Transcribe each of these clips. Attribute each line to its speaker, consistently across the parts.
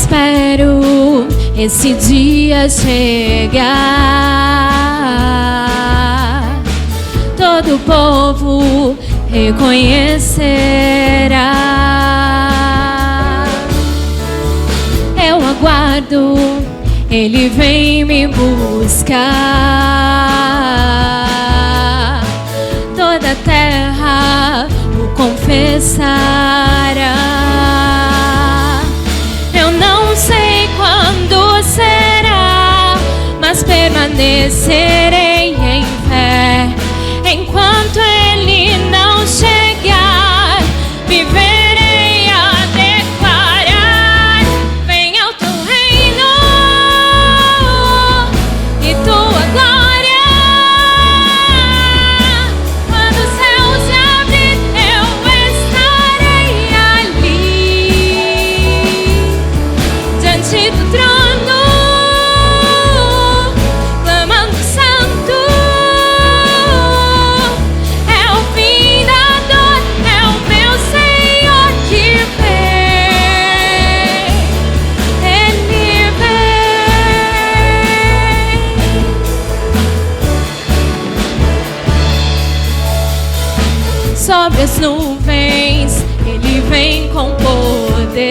Speaker 1: espero esse dia chegar. Todo o povo reconhecerá. Eu aguardo, Ele vem me buscar. Toda a terra o confessará. Eu não sei quando será, mas permanecerei em fé. Enquanto Ele não chegar, viverei a declarar: venha o teu reino e tua glória. Quando o céu se abrir, eu estarei ali, diante do trono, clamando santo. Sobre as nuvens, Ele vem com poder.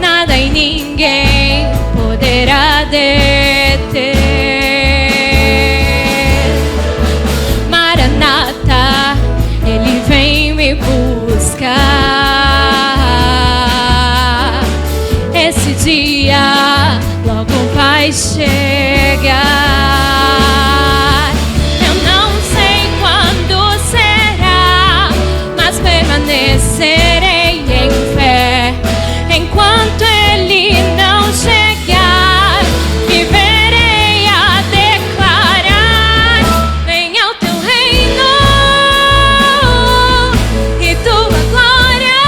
Speaker 1: Nada e ninguém poderá deter. Maranata, Ele vem me buscar. Esse dia logo vai chegar. Permanecerei em fé. Enquanto Ele não chegar, viverei a declarar: venha o teu reino e tua glória.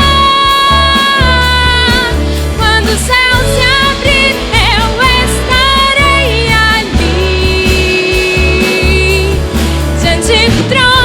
Speaker 1: Quando o céu se abrir, eu estarei ali, diante do trono.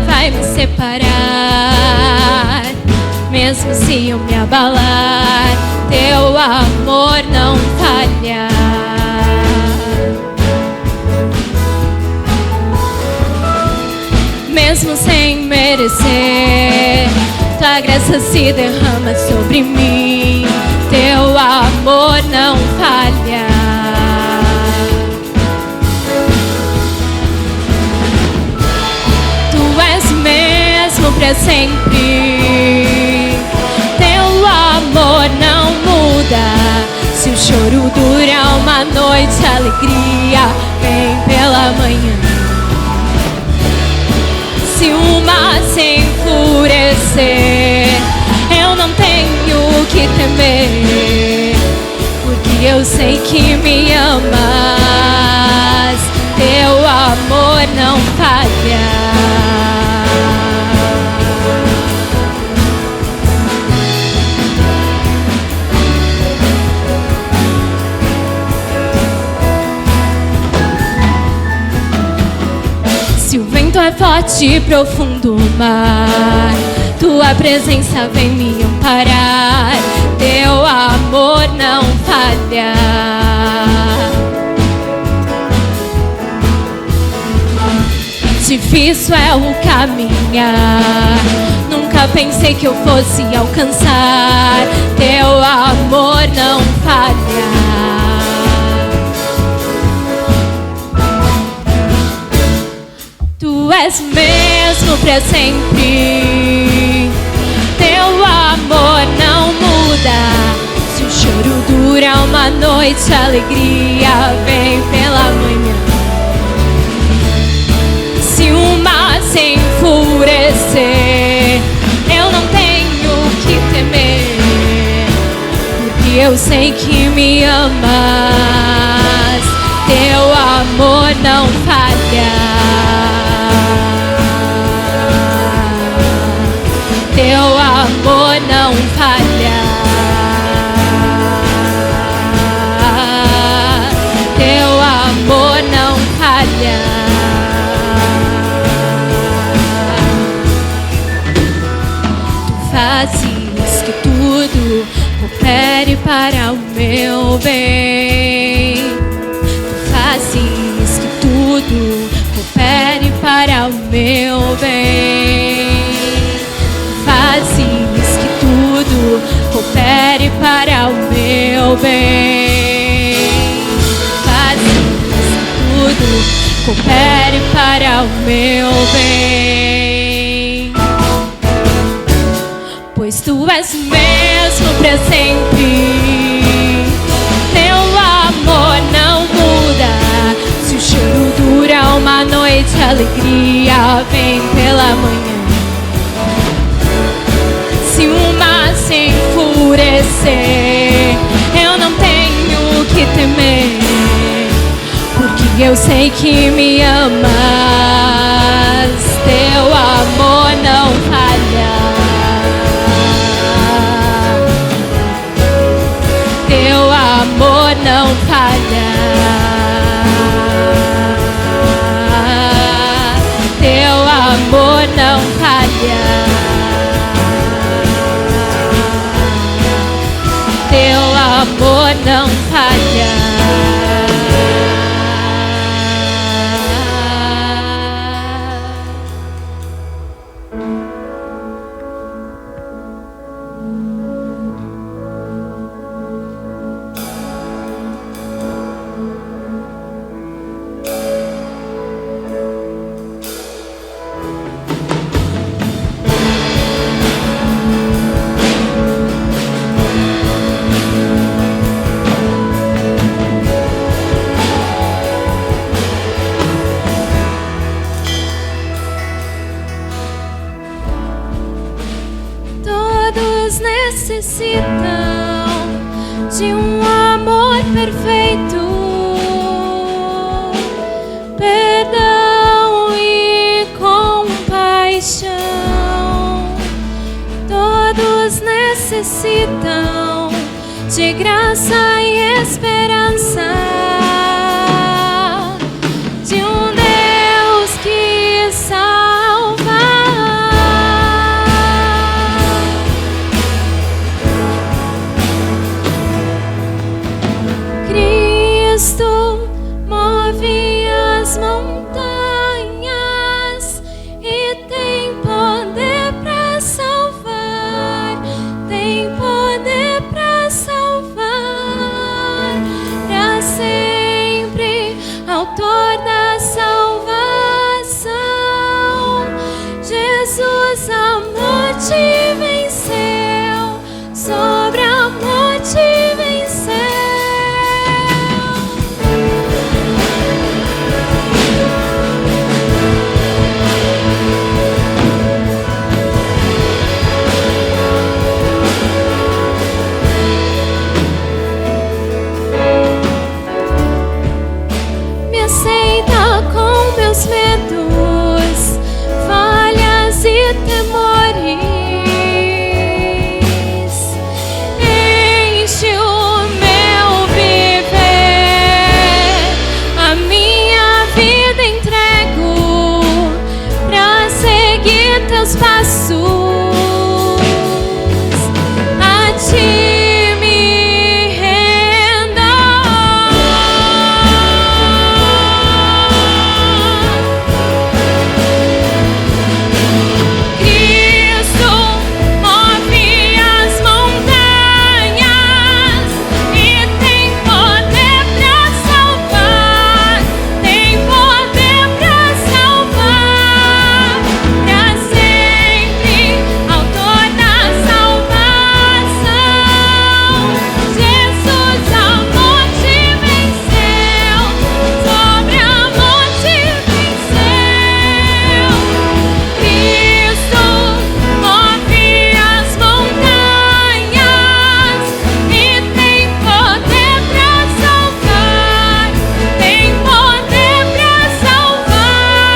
Speaker 1: Vai me separar, mesmo se eu me abalar, teu amor não falha. Mesmo sem merecer, tua graça se derrama sobre mim, teu amor não falha. Pra sempre, teu amor não muda. Se o choro dura uma noite, a alegria vem pela manhã. Se o mar se enfurecer, eu não tenho que temer, porque eu sei que me amas, teu amor não falha. Se o vento é forte e profundo mar, tua presença vem me amparar. Teu amor não falha. Difícil é o caminhar, nunca pensei que eu fosse alcançar. Teu amor não falha. Tu és mesmo pra sempre. Teu amor não muda. Se o choro dura uma noite, a alegria vem pela manhã. Se o mar se enfurecer, eu não tenho que temer, porque eu sei que me amas. Teu amor não falha. Teu amor não falha. Teu amor não falha. Tu fazes que tudo coopere para o meu bem. Tu fazes que tudo coopere para o meu bem. Fazes que tudo coopere para o meu bem. Fazes que tudo coopere para o meu bem. Pois tu és mesmo pra sempre. Teu amor não muda. Se o choro dura uma noite, a alegria vem pela manhã. Se o mar se enfurecer, eu não tenho que temer, porque eu sei que me amas. Teu amor não falha. Teu amor não falha. Teu amor não falha. Teu amor não falha. Necessitam de um amor perfeito, perdão e compaixão. Todos necessitam de graça e esperança, de um Deus que salva. Cristo move as montanhas e tem poder para salvar, tem poder para salvar, para ser meus passos, a ti me rendo. Cristo move as montanhas e tem poder pra salvar, tem poder pra salvar, pra sempre, autor da salvação. Jesus a morte venceu, sobre a morte venceu. Cristo move as montanhas e tem poder pra salvar, tem poder pra salvar,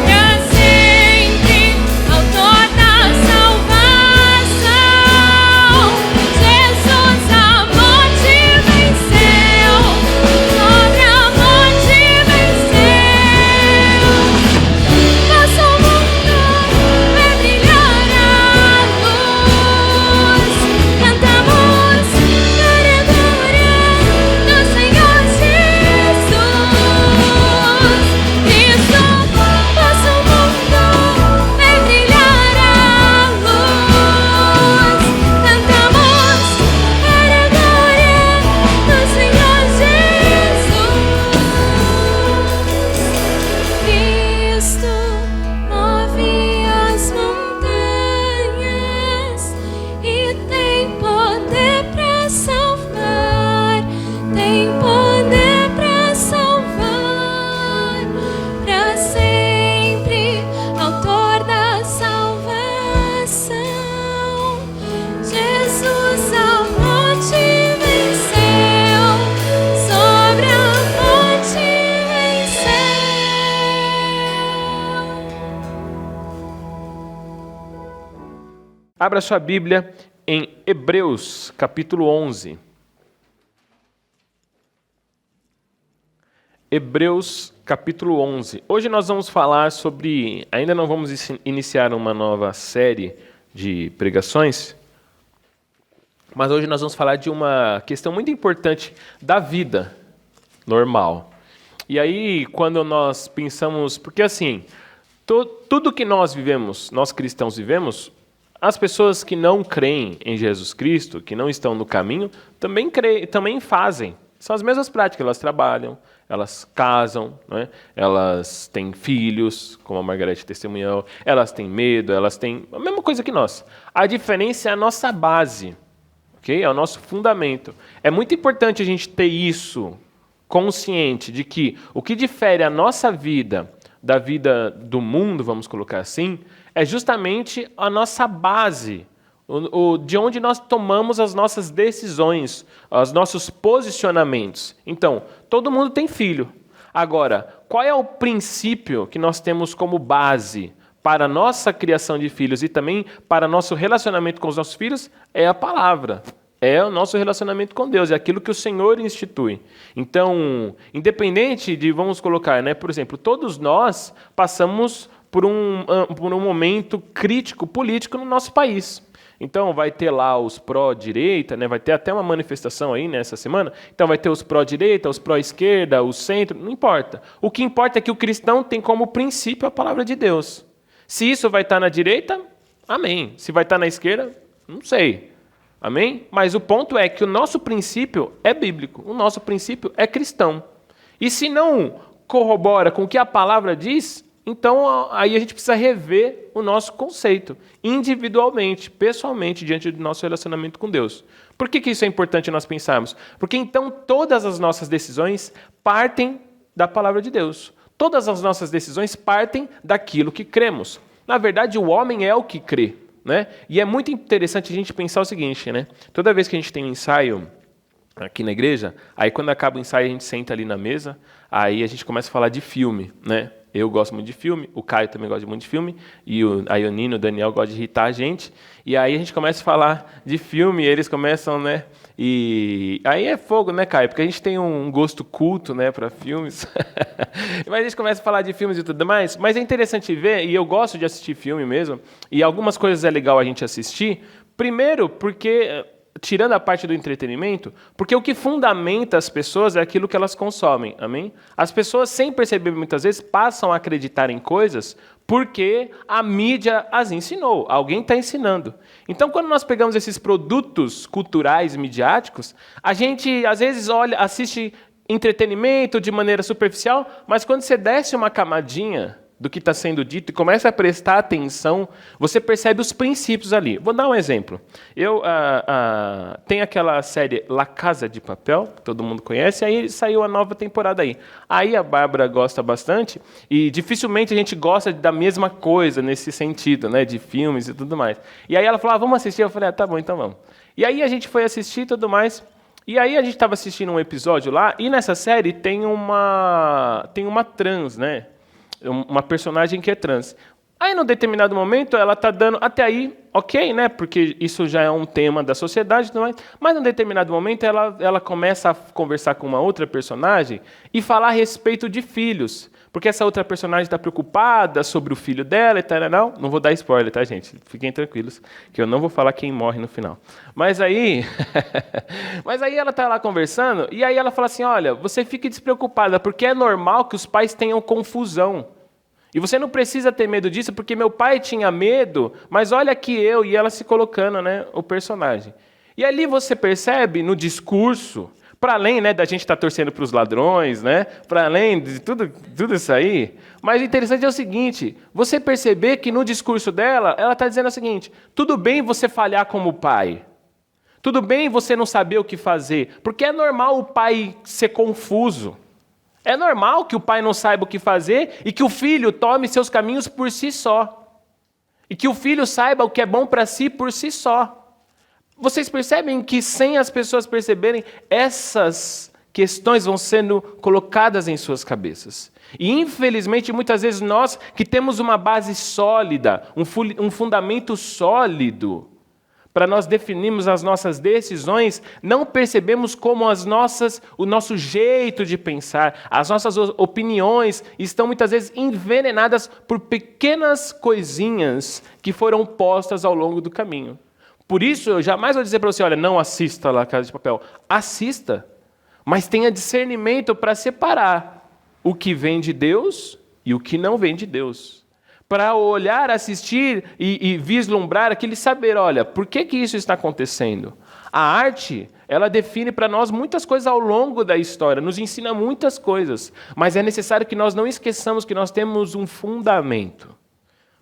Speaker 1: pra sempre, autor da salvação. Jesus a morte venceu, sobre a morte venceu. Nosso mundo vai brilhar a luz. Cantamos para a glória do Senhor Jesus. Cristo, nosso mundo vai brilhar a luz. Cantamos para a glória do Senhor Jesus. Cristo move as montanhas e tem poder pra salvar, tem poder pra salvar, pra sempre, autor da salvação. Jesus a morte venceu, sobre a morte venceu.
Speaker 2: Abra sua Bíblia em Hebreus, capítulo 11. Hebreus, capítulo 11. Hoje nós vamos falar sobre... Ainda não vamos iniciar uma nova série de pregações, mas hoje nós vamos falar de uma questão muito importante da vida normal. E aí, quando nós pensamos... Porque assim, tudo que nós vivemos, nós cristãos vivemos... As pessoas que não creem em Jesus Cristo, que não estão no caminho, também fazem. São as mesmas práticas. Elas trabalham, elas casam, né? Elas têm filhos, como a Margarete testemunhou, elas têm medo, elas têm a mesma coisa que nós. A diferença é a nossa base, okay? É o nosso fundamento. É muito importante a gente ter isso consciente de que o que difere a nossa vida da vida do mundo, vamos colocar assim, é justamente a nossa base, de onde nós tomamos as nossas decisões, os nossos posicionamentos. Então, todo mundo tem filho. Agora, qual é o princípio que nós temos como base para a nossa criação de filhos e também para nosso relacionamento com os nossos filhos? É a palavra. É o nosso relacionamento com Deus, é aquilo que o Senhor institui. Então, independente de, vamos colocar, né, por exemplo, todos nós passamos por um momento crítico político no nosso país. Então, vai ter lá os pró-direita, né, vai ter até uma manifestação aí nessa semana. Então, vai ter os pró-direita, os pró-esquerda, o centro, não importa. O que importa é que o cristão tem como princípio a palavra de Deus. Se isso vai estar na direita, amém. Se vai estar na esquerda, não sei. Amém? Mas o ponto é que o nosso princípio é bíblico, o nosso princípio é cristão. E se não corrobora com o que a palavra diz, então aí a gente precisa rever o nosso conceito, individualmente, pessoalmente, diante do nosso relacionamento com Deus. Por que isso é importante nós pensarmos? Porque então todas as nossas decisões partem da palavra de Deus. Todas as nossas decisões partem daquilo que cremos. Na verdade, o homem é o que crê. Né? E é muito interessante a gente pensar o seguinte, né? Toda vez que a gente tem um ensaio aqui na igreja, aí quando acaba o ensaio a gente senta ali na mesa, aí a gente começa a falar de filme, né? Eu gosto muito de filme, o Caio também gosta muito de filme, e a Ionino, o Daniel gosta de irritar a gente. E aí a gente começa a falar de filme, e eles começam, né? E aí é fogo, né, Caio? Porque a gente tem um gosto culto, né, para filmes. Mas a gente começa a falar de filmes e tudo mais. Mas é interessante ver, e eu gosto de assistir filme mesmo, e algumas coisas é legal a gente assistir. Primeiro, porque, tirando a parte do entretenimento, porque o que fundamenta as pessoas é aquilo que elas consomem, amém? As pessoas, sem perceber muitas vezes, passam a acreditar em coisas porque a mídia as ensinou, alguém está ensinando. Então, quando nós pegamos esses produtos culturais midiáticos, a gente, às vezes, assiste entretenimento de maneira superficial, mas quando você desce uma camadinha do que está sendo dito e começa a prestar atenção, você percebe os princípios ali. Vou dar um exemplo. Tem aquela série La Casa de Papel, que todo mundo conhece, aí saiu a nova temporada aí. Aí a Bárbara gosta bastante, e dificilmente a gente gosta da mesma coisa nesse sentido, né, de filmes e tudo mais. E aí ela falou, vamos assistir? Eu falei, tá bom, então vamos. E aí a gente foi assistir e tudo mais, e aí a gente estava assistindo um episódio lá, e nessa série tem uma trans, né? Uma personagem que é trans. Aí, num determinado momento, ela está dando... Até aí, ok, né? Porque isso já é um tema da sociedade. Mas, num determinado momento, ela começa a conversar com uma outra personagem e falar a respeito de filhos. Porque essa outra personagem está preocupada sobre o filho dela e tal. Não vou dar spoiler, tá, gente? Fiquem tranquilos, que eu não vou falar quem morre no final. Mas aí ela está lá conversando, e aí ela fala assim, olha, você fique despreocupada, porque é normal que os pais tenham confusão. E você não precisa ter medo disso, porque meu pai tinha medo, mas olha aqui eu, e ela se colocando, né, o personagem. E ali você percebe, no discurso, para além, né, da gente estar torcendo para os ladrões, né, para além de tudo isso aí, mas o interessante é o seguinte, você perceber que no discurso dela, ela está dizendo o seguinte, tudo bem você falhar como pai, tudo bem você não saber o que fazer, porque é normal o pai ser confuso. É normal que o pai não saiba o que fazer e que o filho tome seus caminhos por si só. E que o filho saiba o que é bom para si por si só. Vocês percebem que, sem as pessoas perceberem, essas questões vão sendo colocadas em suas cabeças. E, infelizmente, muitas vezes nós, que temos uma base sólida, um fundamento sólido, para nós definirmos as nossas decisões, não percebemos como o nosso jeito de pensar, as nossas opiniões estão muitas vezes envenenadas por pequenas coisinhas que foram postas ao longo do caminho. Por isso, eu jamais vou dizer para você, olha, não assista lá a Casa de Papel. Assista, mas tenha discernimento para separar o que vem de Deus e o que não vem de Deus. Para olhar, assistir e vislumbrar aquele saber, olha, por que isso está acontecendo? A arte, ela define para nós muitas coisas ao longo da história, nos ensina muitas coisas, mas é necessário que nós não esqueçamos que nós temos um fundamento.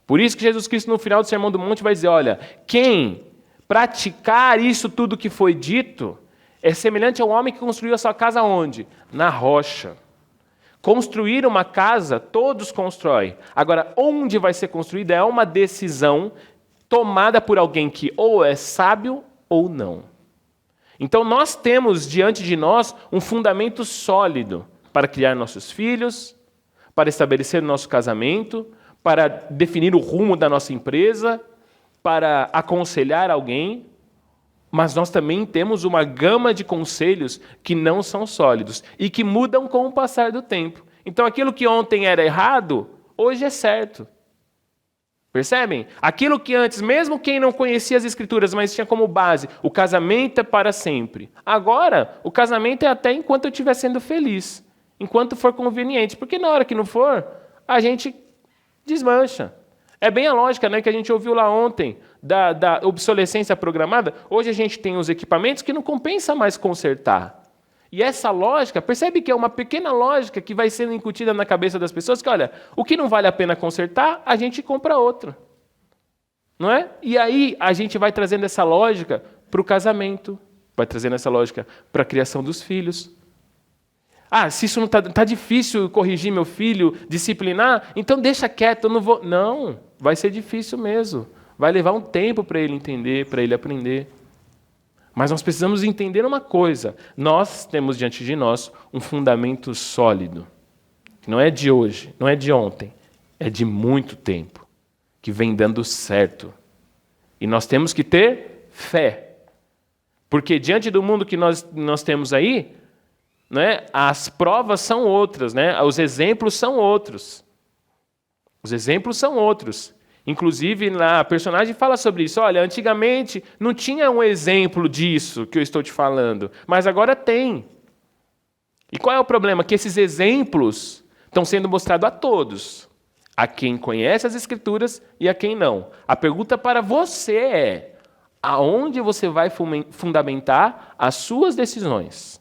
Speaker 2: Por isso que Jesus Cristo, no final do Sermão do Monte, vai dizer, olha, quem praticar isso tudo que foi dito é semelhante ao homem que construiu a sua casa onde? Na rocha. Construir uma casa, todos constroem. Agora, onde vai ser construída é uma decisão tomada por alguém que ou é sábio ou não. Então, nós temos diante de nós um fundamento sólido para criar nossos filhos, para estabelecer o nosso casamento, para definir o rumo da nossa empresa, para aconselhar alguém. Mas nós também temos uma gama de conselhos que não são sólidos e que mudam com o passar do tempo. Então, aquilo que ontem era errado, hoje é certo. Percebem? Aquilo que antes, mesmo quem não conhecia as Escrituras, mas tinha como base, o casamento é para sempre. Agora, o casamento é até enquanto eu estiver sendo feliz, enquanto for conveniente. Porque na hora que não for, a gente desmancha. É bem a lógica, né, que a gente ouviu lá ontem, da obsolescência programada. Hoje a gente tem os equipamentos que não compensa mais consertar. E essa lógica, percebe que é uma pequena lógica que vai sendo incutida na cabeça das pessoas, que, olha, o que não vale a pena consertar, a gente compra outro. Não é? E aí a gente vai trazendo essa lógica para o casamento, vai trazendo essa lógica para a criação dos filhos. Ah, se isso não está difícil corrigir meu filho, disciplinar, então deixa quieto, eu não vou... Não, vai ser difícil mesmo. Vai levar um tempo para ele entender, para ele aprender. Mas nós precisamos entender uma coisa. Nós temos diante de nós um fundamento sólido. que não é de hoje, não é de ontem, é de muito tempo, que vem dando certo. E nós temos que ter fé. Porque diante do mundo que nós temos aí, né, as provas são outras, né? Os exemplos são outros. Os exemplos são outros. Inclusive, a personagem fala sobre isso. Olha, antigamente não tinha um exemplo disso que eu estou te falando, mas agora tem. E qual é o problema? Que esses exemplos estão sendo mostrados a todos. A quem conhece as Escrituras e a quem não. A pergunta para você é: aonde você vai fundamentar as suas decisões?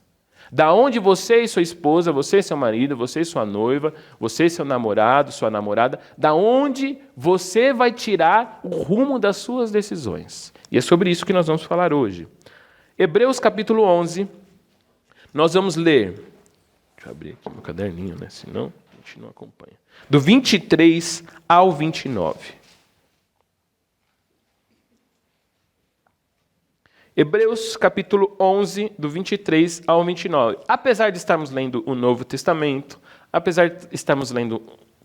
Speaker 2: Da onde você e sua esposa, você e seu marido, você e sua noiva, você e seu namorado, sua namorada, da onde você vai tirar o rumo das suas decisões? E é sobre isso que nós vamos falar hoje. Hebreus capítulo 11, nós vamos ler. Deixa eu abrir aqui meu caderninho, né? Senão a gente não acompanha. Do 23 ao 29. Hebreus capítulo 11, do 23 ao 29. Apesar de estarmos lendo o Novo Testamento, apesar de estarmos lendo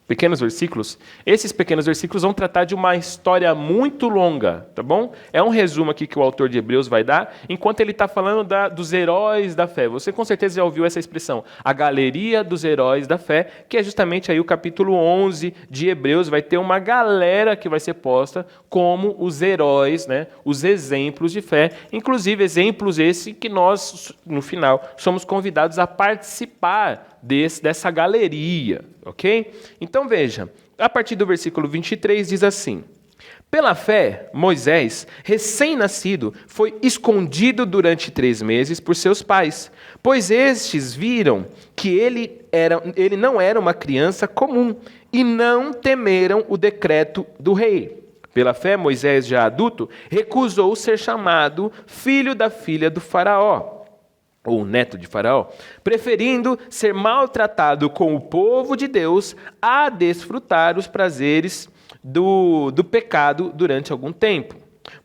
Speaker 2: pequenos versículos, esses pequenos versículos vão tratar de uma história muito longa, tá bom? É um resumo aqui que o autor de Hebreus vai dar, enquanto ele está falando dos heróis da fé. Você com certeza já ouviu essa expressão, a galeria dos heróis da fé, que é justamente aí o capítulo 11 de Hebreus, vai ter uma galera que vai ser posta como os heróis, né? Os exemplos de fé, inclusive exemplos esses que nós, no final, somos convidados a participar dessa galeria, ok? Então veja, a partir do versículo 23 diz assim: pela fé, Moisés, recém-nascido, foi escondido durante 3 meses por seus pais, pois estes viram que ele não era uma criança comum e não temeram o decreto do rei. Pela fé, Moisés, já adulto, recusou ser chamado filho da filha do faraó, ou neto de Faraó, preferindo ser maltratado com o povo de Deus a desfrutar os prazeres do pecado durante algum tempo.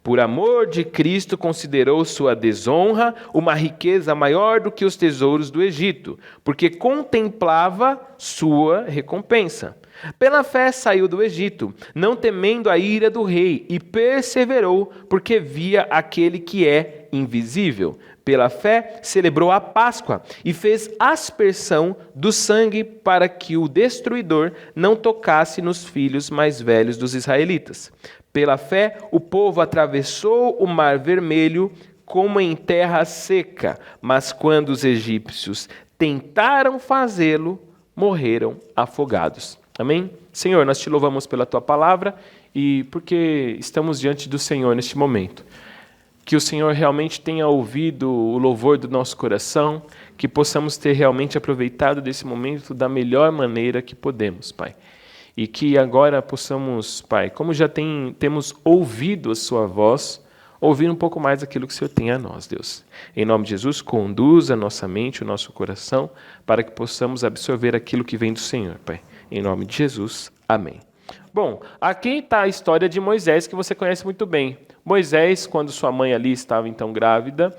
Speaker 2: Por amor de Cristo, considerou sua desonra uma riqueza maior do que os tesouros do Egito, porque contemplava sua recompensa. Pela fé saiu do Egito, não temendo a ira do rei, e perseverou, porque via aquele que é invisível. Pela fé, celebrou a Páscoa e fez aspersão do sangue para que o destruidor não tocasse nos filhos mais velhos dos israelitas. Pela fé, o povo atravessou o Mar Vermelho como em terra seca, mas quando os egípcios tentaram fazê-lo, morreram afogados. Amém? Senhor, nós te louvamos pela tua palavra e porque estamos diante do Senhor neste momento. Que o Senhor realmente tenha ouvido o louvor do nosso coração, que possamos ter realmente aproveitado desse momento da melhor maneira que podemos, Pai. E que agora possamos, Pai, como já temos ouvido a sua voz, ouvir um pouco mais aquilo que o Senhor tem a nós, Deus. Em nome de Jesus, conduza a nossa mente, o nosso coração, para que possamos absorver aquilo que vem do Senhor, Pai. Em nome de Jesus, amém. Bom, aqui está a história de Moisés, que você conhece muito bem. Moisés, quando sua mãe ali estava então grávida,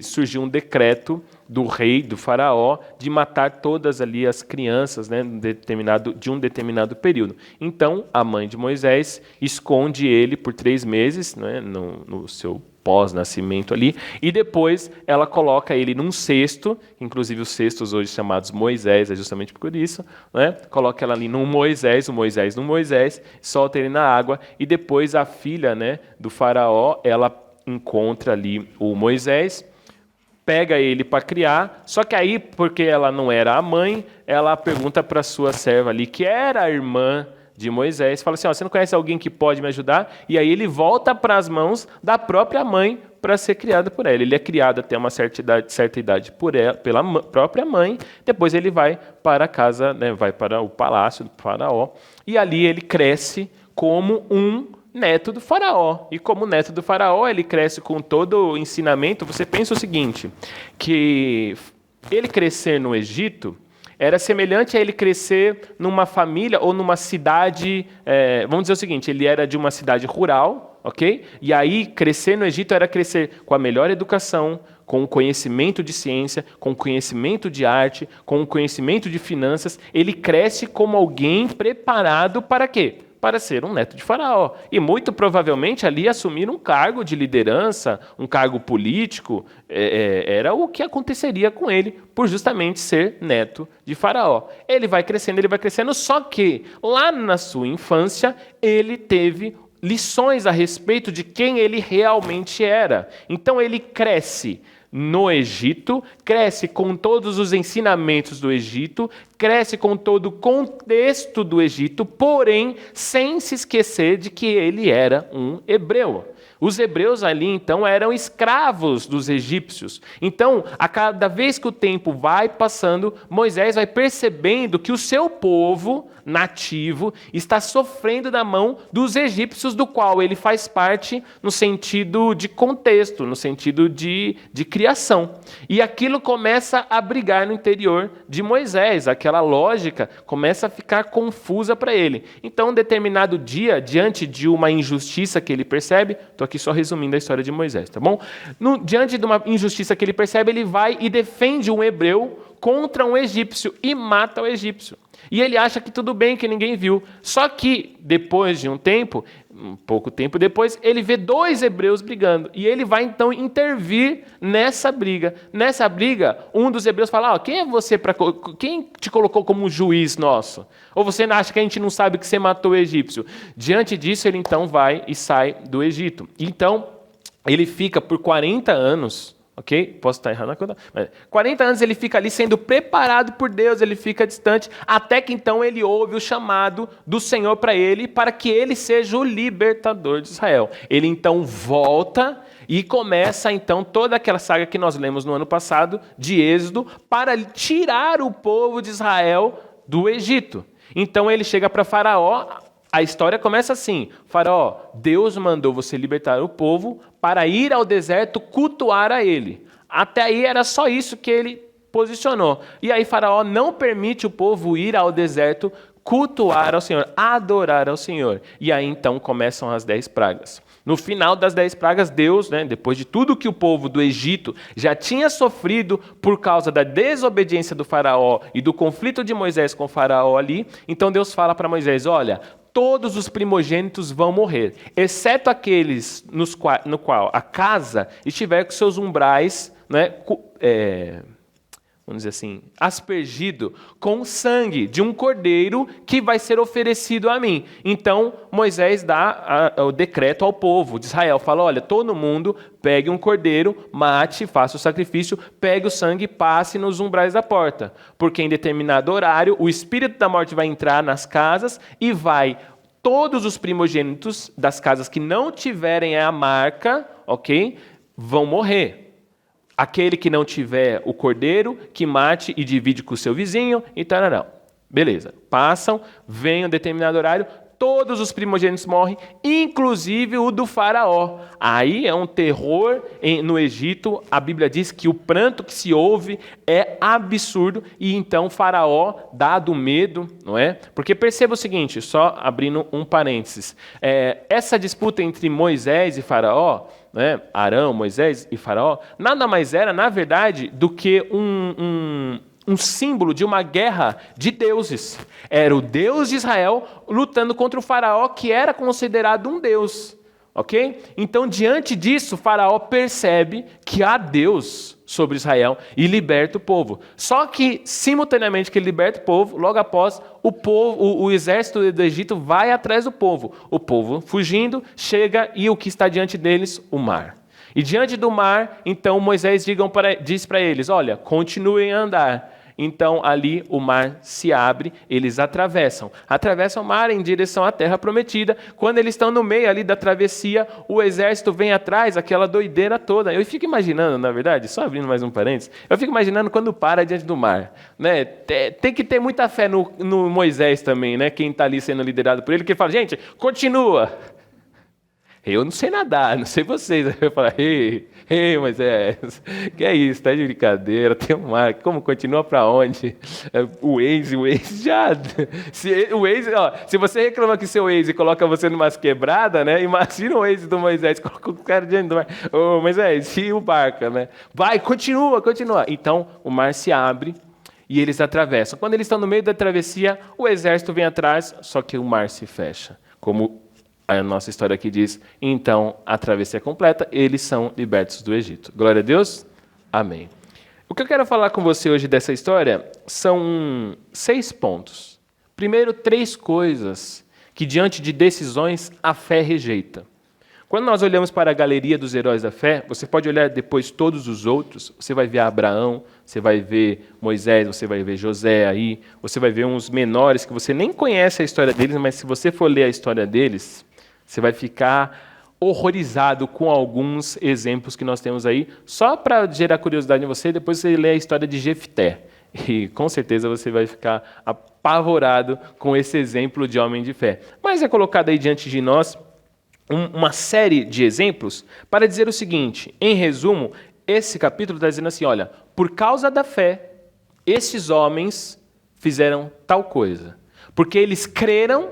Speaker 2: surgiu um decreto do rei, do faraó, de matar todas ali as crianças, né, de um determinado período. Então, a mãe de Moisés esconde ele por 3 meses, né, no seu pós-nascimento ali, e depois ela coloca ele num cesto, inclusive os cestos hoje chamados Moisés, é justamente por isso, né? Coloca ela ali num Moisés, no Moisés, solta ele na água, e depois a filha, né, do faraó, ela encontra ali o Moisés, pega ele para criar, só que aí, porque ela não era a mãe, ela pergunta para sua serva ali, que era a irmã de Moisés, fala assim, você não conhece alguém que pode me ajudar? E aí ele volta para as mãos da própria mãe para ser criado por ela. Ele é criado até uma certa idade por ela, pela própria mãe, depois ele vai para a casa, né, vai para o palácio do faraó, e ali ele cresce como um neto do faraó. E como neto do faraó, ele cresce com todo o ensinamento. Você pensa o seguinte, que ele crescer no Egito era semelhante a ele crescer numa família ou numa cidade, vamos dizer o seguinte, ele era de uma cidade rural, ok? E aí crescer no Egito era crescer com a melhor educação, com o conhecimento de ciência, com o conhecimento de arte, com o conhecimento de finanças, ele cresce como alguém preparado para quê? Para ser um neto de Faraó. E muito provavelmente ali assumir um cargo de liderança, um cargo político, era o que aconteceria com ele, por justamente ser neto de Faraó. Ele vai crescendo, só que lá na sua infância ele teve lições a respeito de quem ele realmente era. Então ele cresce no Egito, cresce com todos os ensinamentos do Egito, cresce com todo o contexto do Egito, porém sem se esquecer de que ele era um hebreu. Os hebreus ali, então, eram escravos dos egípcios. Então, a cada vez que o tempo vai passando, Moisés vai percebendo que o seu povo nativo está sofrendo na mão dos egípcios, do qual ele faz parte no sentido de contexto, no sentido de criação. E aquilo começa a brigar no interior de Moisés, aquela lógica começa a ficar confusa para ele. Então, um determinado dia, diante de uma injustiça que ele percebe, estou aqui só resumindo a história de Moisés, tá bom? Diante de uma injustiça que ele percebe, ele vai e defende um hebreu contra um egípcio e mata o egípcio. E ele acha que tudo bem, que ninguém viu. Só que, depois de um pouco tempo depois, ele vê 2 hebreus brigando. E ele vai, então, intervir nessa briga. Nessa briga, um dos hebreus fala, quem é você quem te colocou como juiz nosso? Ou você acha que a gente não sabe que você matou o egípcio? Diante disso, ele, então, vai e sai do Egito. Então, ele fica por 40 anos... Ok? Posso estar errado na conta. Mas 40 anos ele fica ali sendo preparado por Deus, ele fica distante, até que então ele ouve o chamado do Senhor para ele, para que ele seja o libertador de Israel. Ele então volta e começa então toda aquela saga que nós lemos no ano passado, de Êxodo, para tirar o povo de Israel do Egito. Então ele chega para Faraó. A história começa assim: Faraó, Deus mandou você libertar o povo para ir ao deserto cultuar a ele. Até aí era só isso que ele posicionou. E aí Faraó não permite o povo ir ao deserto cultuar ao Senhor, adorar ao Senhor. E aí então começam as 10 pragas. No final das 10 pragas, Deus, depois de tudo que o povo do Egito já tinha sofrido por causa da desobediência do Faraó e do conflito de Moisés com o Faraó ali, então Deus fala para Moisés, olha, todos os primogênitos vão morrer, exceto aqueles no qual a casa estiver com seus umbrais, vamos dizer assim, aspergido com sangue de um cordeiro que vai ser oferecido a mim. Então, Moisés dá o decreto ao povo de Israel. Fala, olha, todo mundo pegue um cordeiro, mate, faça o sacrifício, pegue o sangue e passe nos umbrais da porta. Porque em determinado horário, o espírito da morte vai entrar nas casas e todos os primogênitos das casas que não tiverem a marca, ok, vão morrer. Aquele que não tiver o cordeiro, que mate e divide com o seu vizinho, e tararão. Beleza. Passam, vem um determinado horário, todos os primogênitos morrem, inclusive o do Faraó. Aí é um terror no Egito. A Bíblia diz que o pranto que se ouve é absurdo, e então Faraó, dado o medo, não é? Porque perceba o seguinte, só abrindo um parênteses, essa disputa entre Moisés e Faraó, Arão, Moisés e Faraó, nada mais era, na verdade, do que um símbolo de uma guerra de deuses. Era o Deus de Israel lutando contra o Faraó, que era considerado um deus. Ok? Então, diante disso, Faraó percebe que há Deus sobre Israel e liberta o povo. Só que, simultaneamente que ele liberta o povo, logo após, o exército do Egito vai atrás do povo. O povo, fugindo, chega e o que está diante deles? O mar. E diante do mar, então, Moisés diz para eles, olha, continuem a andar. Então, ali o mar se abre, eles atravessam o mar em direção à terra prometida. Quando eles estão no meio ali da travessia, o exército vem atrás, aquela doideira toda. Eu fico imaginando, na verdade, só abrindo mais um parênteses, eu fico imaginando quando para diante do mar. Tem que ter muita fé no Moisés também, quem está ali sendo liderado por ele, que fala, gente, continua. Eu não sei nadar, não sei vocês. Aí eu falo, ei, Moisés, que é isso? Tá de brincadeira, tem um mar, como continua para onde? O Waze já... Se você reclama que seu Waze coloca você numa quebrada, né? Imagina o Waze do Moisés, coloca o cara diante do mar. Ô, Moisés, e o barco, né? Vai, continua. Então, o mar se abre e eles atravessam. Quando eles estão no meio da travessia, o exército vem atrás, só que o mar se fecha. Como a nossa história aqui diz, então a travessia é completa, eles são libertos do Egito. Glória a Deus? Amém. O que eu quero falar com você hoje dessa história são 6 pontos. Primeiro, 3 coisas que diante de decisões a fé rejeita. Quando nós olhamos para a galeria dos heróis da fé, você pode olhar depois todos os outros, você vai ver Abraão, você vai ver Moisés, você vai ver José aí, você vai ver uns menores que você nem conhece a história deles, mas se você for ler a história deles, você vai ficar horrorizado com alguns exemplos que nós temos aí, só para gerar curiosidade em você, depois você lê a história de Jefté. E com certeza você vai ficar apavorado com esse exemplo de homem de fé. Mas é colocado aí diante de nós uma série de exemplos para dizer o seguinte, em resumo, esse capítulo está dizendo assim, olha, por causa da fé, esses homens fizeram tal coisa. Porque eles creram,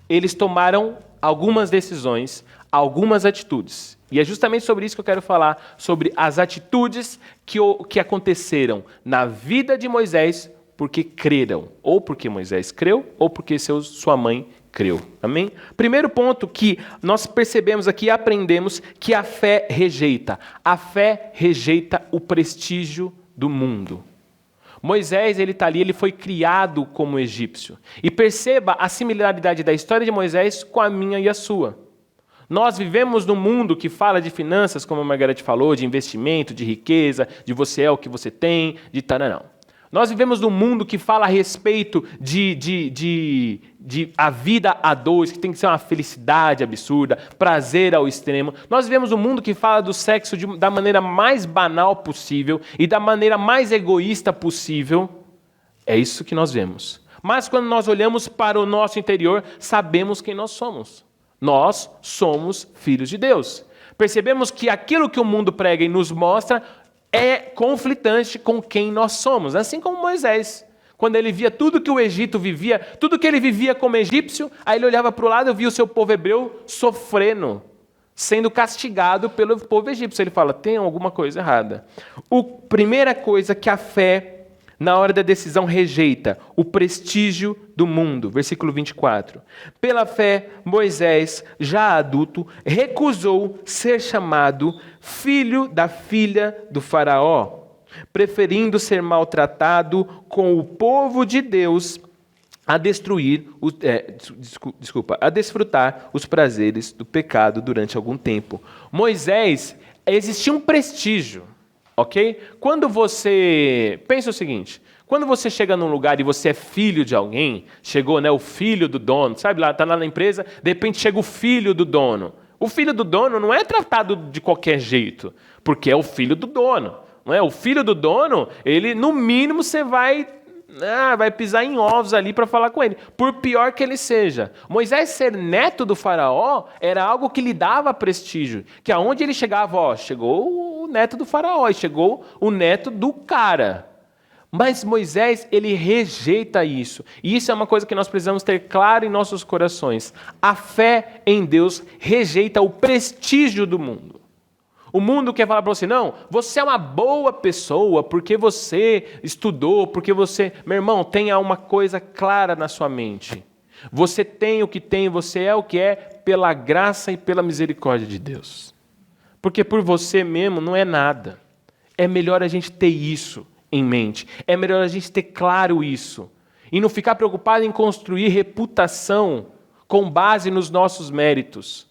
Speaker 2: eles tomaram algumas decisões, algumas atitudes. E é justamente sobre isso que eu quero falar, sobre as atitudes que aconteceram na vida de Moisés porque creram. Ou porque Moisés creu, ou porque sua mãe creu. Amém? Primeiro ponto que nós percebemos aqui e aprendemos que a fé rejeita. A fé rejeita o prestígio do mundo. Moisés, ele está ali, ele foi criado como egípcio. E perceba a similaridade da história de Moisés com a minha e a sua. Nós vivemos num mundo que fala de finanças, como a Margarete falou, de investimento, de riqueza, de você é o que você tem, de taranão. Nós vivemos num mundo que fala a respeito de a vida a dois, que tem que ser uma felicidade absurda, prazer ao extremo. Nós vivemos num mundo que fala do sexo da maneira mais banal possível e da maneira mais egoísta possível. É isso que nós vemos. Mas quando nós olhamos para o nosso interior, sabemos quem nós somos. Nós somos filhos de Deus. Percebemos que aquilo que o mundo prega e nos mostra é conflitante com quem nós somos, assim como Moisés. Quando ele via tudo que o Egito vivia, tudo que ele vivia como egípcio, aí ele olhava para o lado e via o seu povo hebreu sofrendo, sendo castigado pelo povo egípcio. Ele fala, tem alguma coisa errada. A primeira coisa que a fé, na hora da decisão, rejeita, o prestígio do mundo. Versículo 24. Pela fé, Moisés, já adulto, recusou ser chamado filho da filha do faraó, preferindo ser maltratado com o povo de Deus a desfrutar os prazeres do pecado durante algum tempo. Moisés, existia um prestígio, ok? Quando você... Pensa o seguinte, quando você chega num lugar e você é filho de alguém, chegou, né, o filho do dono, sabe, está lá na empresa, de repente chega o filho do dono. O filho do dono não é tratado de qualquer jeito, porque é o filho do dono. Não é? O filho do dono, ele, no mínimo, você vai pisar em ovos ali para falar com ele, por pior que ele seja. Moisés ser neto do faraó era algo que lhe dava prestígio, que aonde ele chegava, chegou o neto do faraó, e chegou o neto do cara. Mas Moisés, ele rejeita isso. E isso é uma coisa que nós precisamos ter claro em nossos corações. A fé em Deus rejeita o prestígio do mundo. O mundo quer falar para você, não, você é uma boa pessoa porque você estudou, porque você... Meu irmão, tenha uma coisa clara na sua mente. Você tem o que tem, você é o que é, pela graça e pela misericórdia de Deus. Porque por você mesmo não é nada. É melhor a gente ter isso em mente. É melhor a gente ter claro isso. E não ficar preocupado em construir reputação com base nos nossos méritos.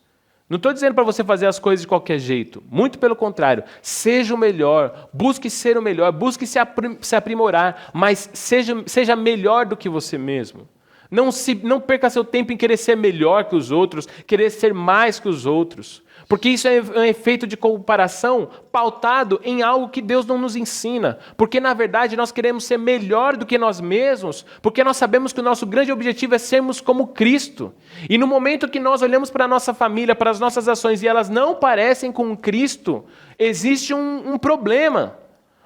Speaker 2: Não estou dizendo para você fazer as coisas de qualquer jeito. Muito pelo contrário. Seja o melhor. Busque ser o melhor. Busque se aprimorar. Mas seja melhor do que você mesmo. Não perca seu tempo em querer ser melhor que os outros. Querer ser mais que os outros. Porque isso é um efeito de comparação pautado em algo que Deus não nos ensina. Porque, na verdade, nós queremos ser melhor do que nós mesmos, porque nós sabemos que o nosso grande objetivo é sermos como Cristo. E no momento que nós olhamos para a nossa família, para as nossas ações, e elas não parecem com Cristo, existe um problema.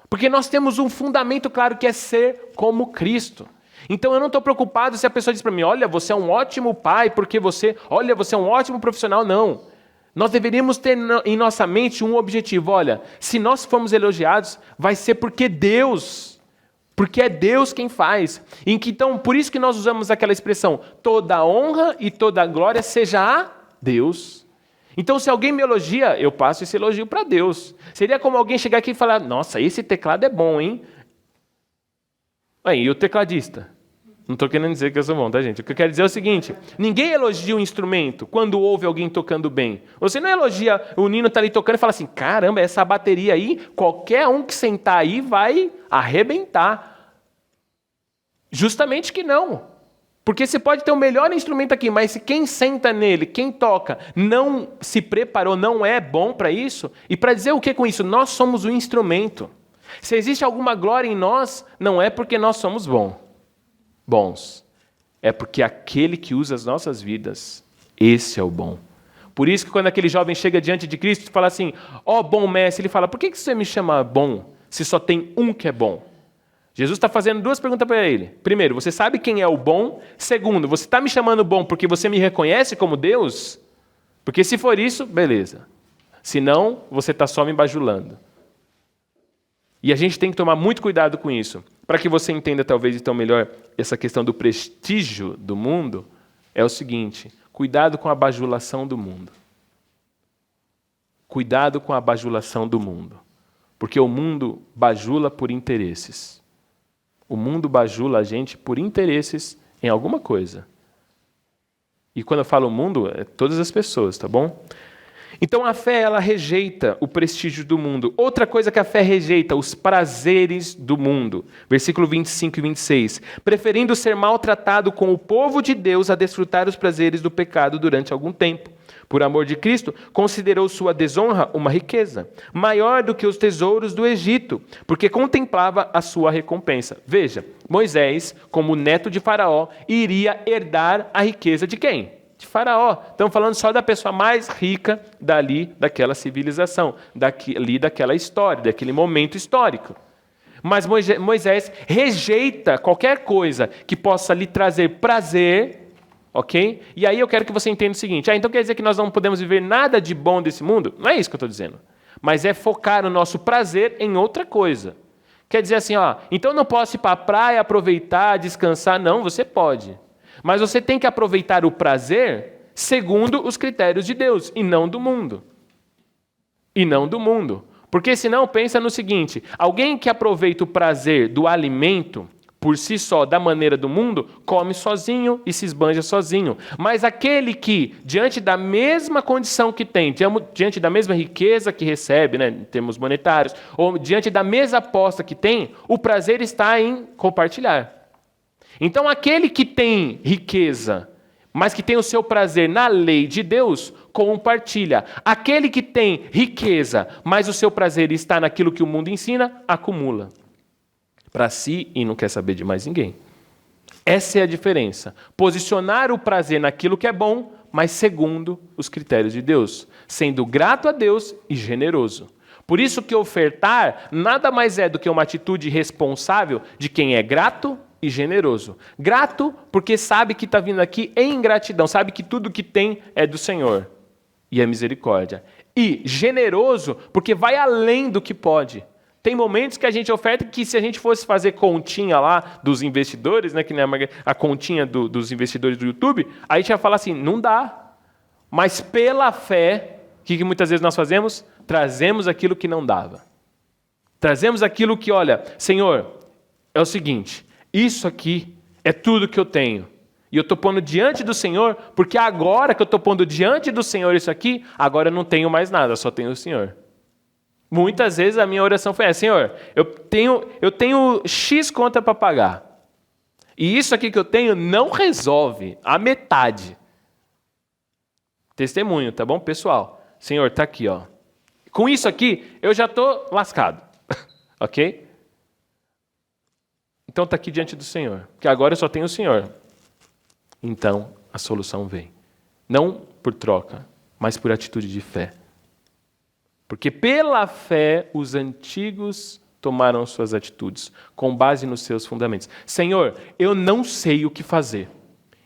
Speaker 2: Porque nós temos um fundamento claro que é ser como Cristo. Então eu não estou preocupado se a pessoa diz para mim, olha, você é um ótimo pai, porque você é um ótimo profissional. Não. Nós deveríamos ter em nossa mente um objetivo. Olha, se nós formos elogiados, vai ser porque é Deus quem faz. Então, por isso que nós usamos aquela expressão, toda honra e toda glória seja a Deus. Então, se alguém me elogia, eu passo esse elogio para Deus. Seria como alguém chegar aqui e falar, nossa, esse teclado é bom, hein? E o tecladista? Não estou querendo dizer que eu sou bom, tá, gente? O que eu quero dizer é o seguinte, ninguém elogia um instrumento quando ouve alguém tocando bem. Você não elogia, o Nino está ali tocando e fala assim, caramba, essa bateria aí, qualquer um que sentar aí vai arrebentar. Justamente que não. Porque você pode ter o melhor instrumento aqui, mas se quem senta nele, quem toca, não se preparou, não é bom para isso, e para dizer o que com isso? Nós somos o instrumento. Se existe alguma glória em nós, não é porque nós somos bons. É porque aquele que usa as nossas vidas, esse é o bom. Por isso que quando aquele jovem chega diante de Cristo e fala assim, bom mestre, ele fala, por que você me chama bom, se só tem um que é bom? Jesus está fazendo duas perguntas para ele. Primeiro, você sabe quem é o bom? Segundo, você está me chamando bom porque você me reconhece como Deus? Porque se for isso, beleza. Se não, você está só me bajulando. E a gente tem que tomar muito cuidado com isso. Para que você entenda talvez então melhor essa questão do prestígio do mundo, é o seguinte, cuidado com a bajulação do mundo. Cuidado com a bajulação do mundo. Porque o mundo bajula por interesses. O mundo bajula a gente por interesses em alguma coisa. E quando eu falo mundo, é todas as pessoas, tá bom? Então a fé, ela rejeita o prestígio do mundo. Outra coisa que a fé rejeita, os prazeres do mundo. Versículo 25 e 26. Preferindo ser maltratado com o povo de Deus a desfrutar os prazeres do pecado durante algum tempo. Por amor de Cristo, considerou sua desonra uma riqueza, maior do que os tesouros do Egito, porque contemplava a sua recompensa. Veja, Moisés, como neto de Faraó, iria herdar a riqueza de quem? De Faraó. Estamos falando só da pessoa mais rica daquela civilização, daquela história, daquele momento histórico. Mas Moisés rejeita qualquer coisa que possa lhe trazer prazer, ok? E aí eu quero que você entenda o seguinte, então quer dizer que nós não podemos viver nada de bom desse mundo? Não é isso que eu estou dizendo. Mas é focar o nosso prazer em outra coisa. Quer dizer assim, então eu não posso ir para a praia, aproveitar, descansar. Não, você pode. Mas você tem que aproveitar o prazer segundo os critérios de Deus e não do mundo. E não do mundo. Porque senão, pensa no seguinte, alguém que aproveita o prazer do alimento por si só, da maneira do mundo, come sozinho e se esbanja sozinho. Mas aquele que, diante da mesma condição que tem, diante da mesma riqueza que recebe, né, em termos monetários, ou diante da mesma aposta que tem, o prazer está em compartilhar. Então, aquele que tem riqueza, mas que tem o seu prazer na lei de Deus, compartilha. Aquele que tem riqueza, mas o seu prazer está naquilo que o mundo ensina, acumula para si e não quer saber de mais ninguém. Essa é a diferença. Posicionar o prazer naquilo que é bom, mas segundo os critérios de Deus, sendo grato a Deus e generoso. Por isso que ofertar nada mais é do que uma atitude responsável de quem é grato e generoso. Grato porque sabe que está vindo aqui em gratidão, sabe que tudo que tem é do Senhor e é misericórdia. E generoso porque vai além do que pode. Tem momentos que a gente oferta que se a gente fosse fazer continha lá dos investidores, né, que nem a continha dos investidores do YouTube, aí a gente ia falar assim, não dá. Mas pela fé, o que muitas vezes nós fazemos? Trazemos aquilo que não dava. Trazemos aquilo que, olha, Senhor, é o seguinte, isso aqui é tudo que eu tenho. E eu estou pondo diante do Senhor, porque agora que eu estou pondo diante do Senhor isso aqui, agora eu não tenho mais nada, só tenho o Senhor. Muitas vezes a minha oração foi essa, Senhor, eu tenho X conta para pagar. E isso aqui que eu tenho não resolve a metade. Testemunho, tá bom, pessoal? Senhor, está aqui, ó. Com isso aqui, eu já estou lascado. Ok? Então está aqui diante do Senhor. Que agora eu só tenho o Senhor. Então a solução vem. Não por troca, mas por atitude de fé. Porque pela fé os antigos tomaram suas atitudes, com base nos seus fundamentos. Senhor, eu não sei o que fazer.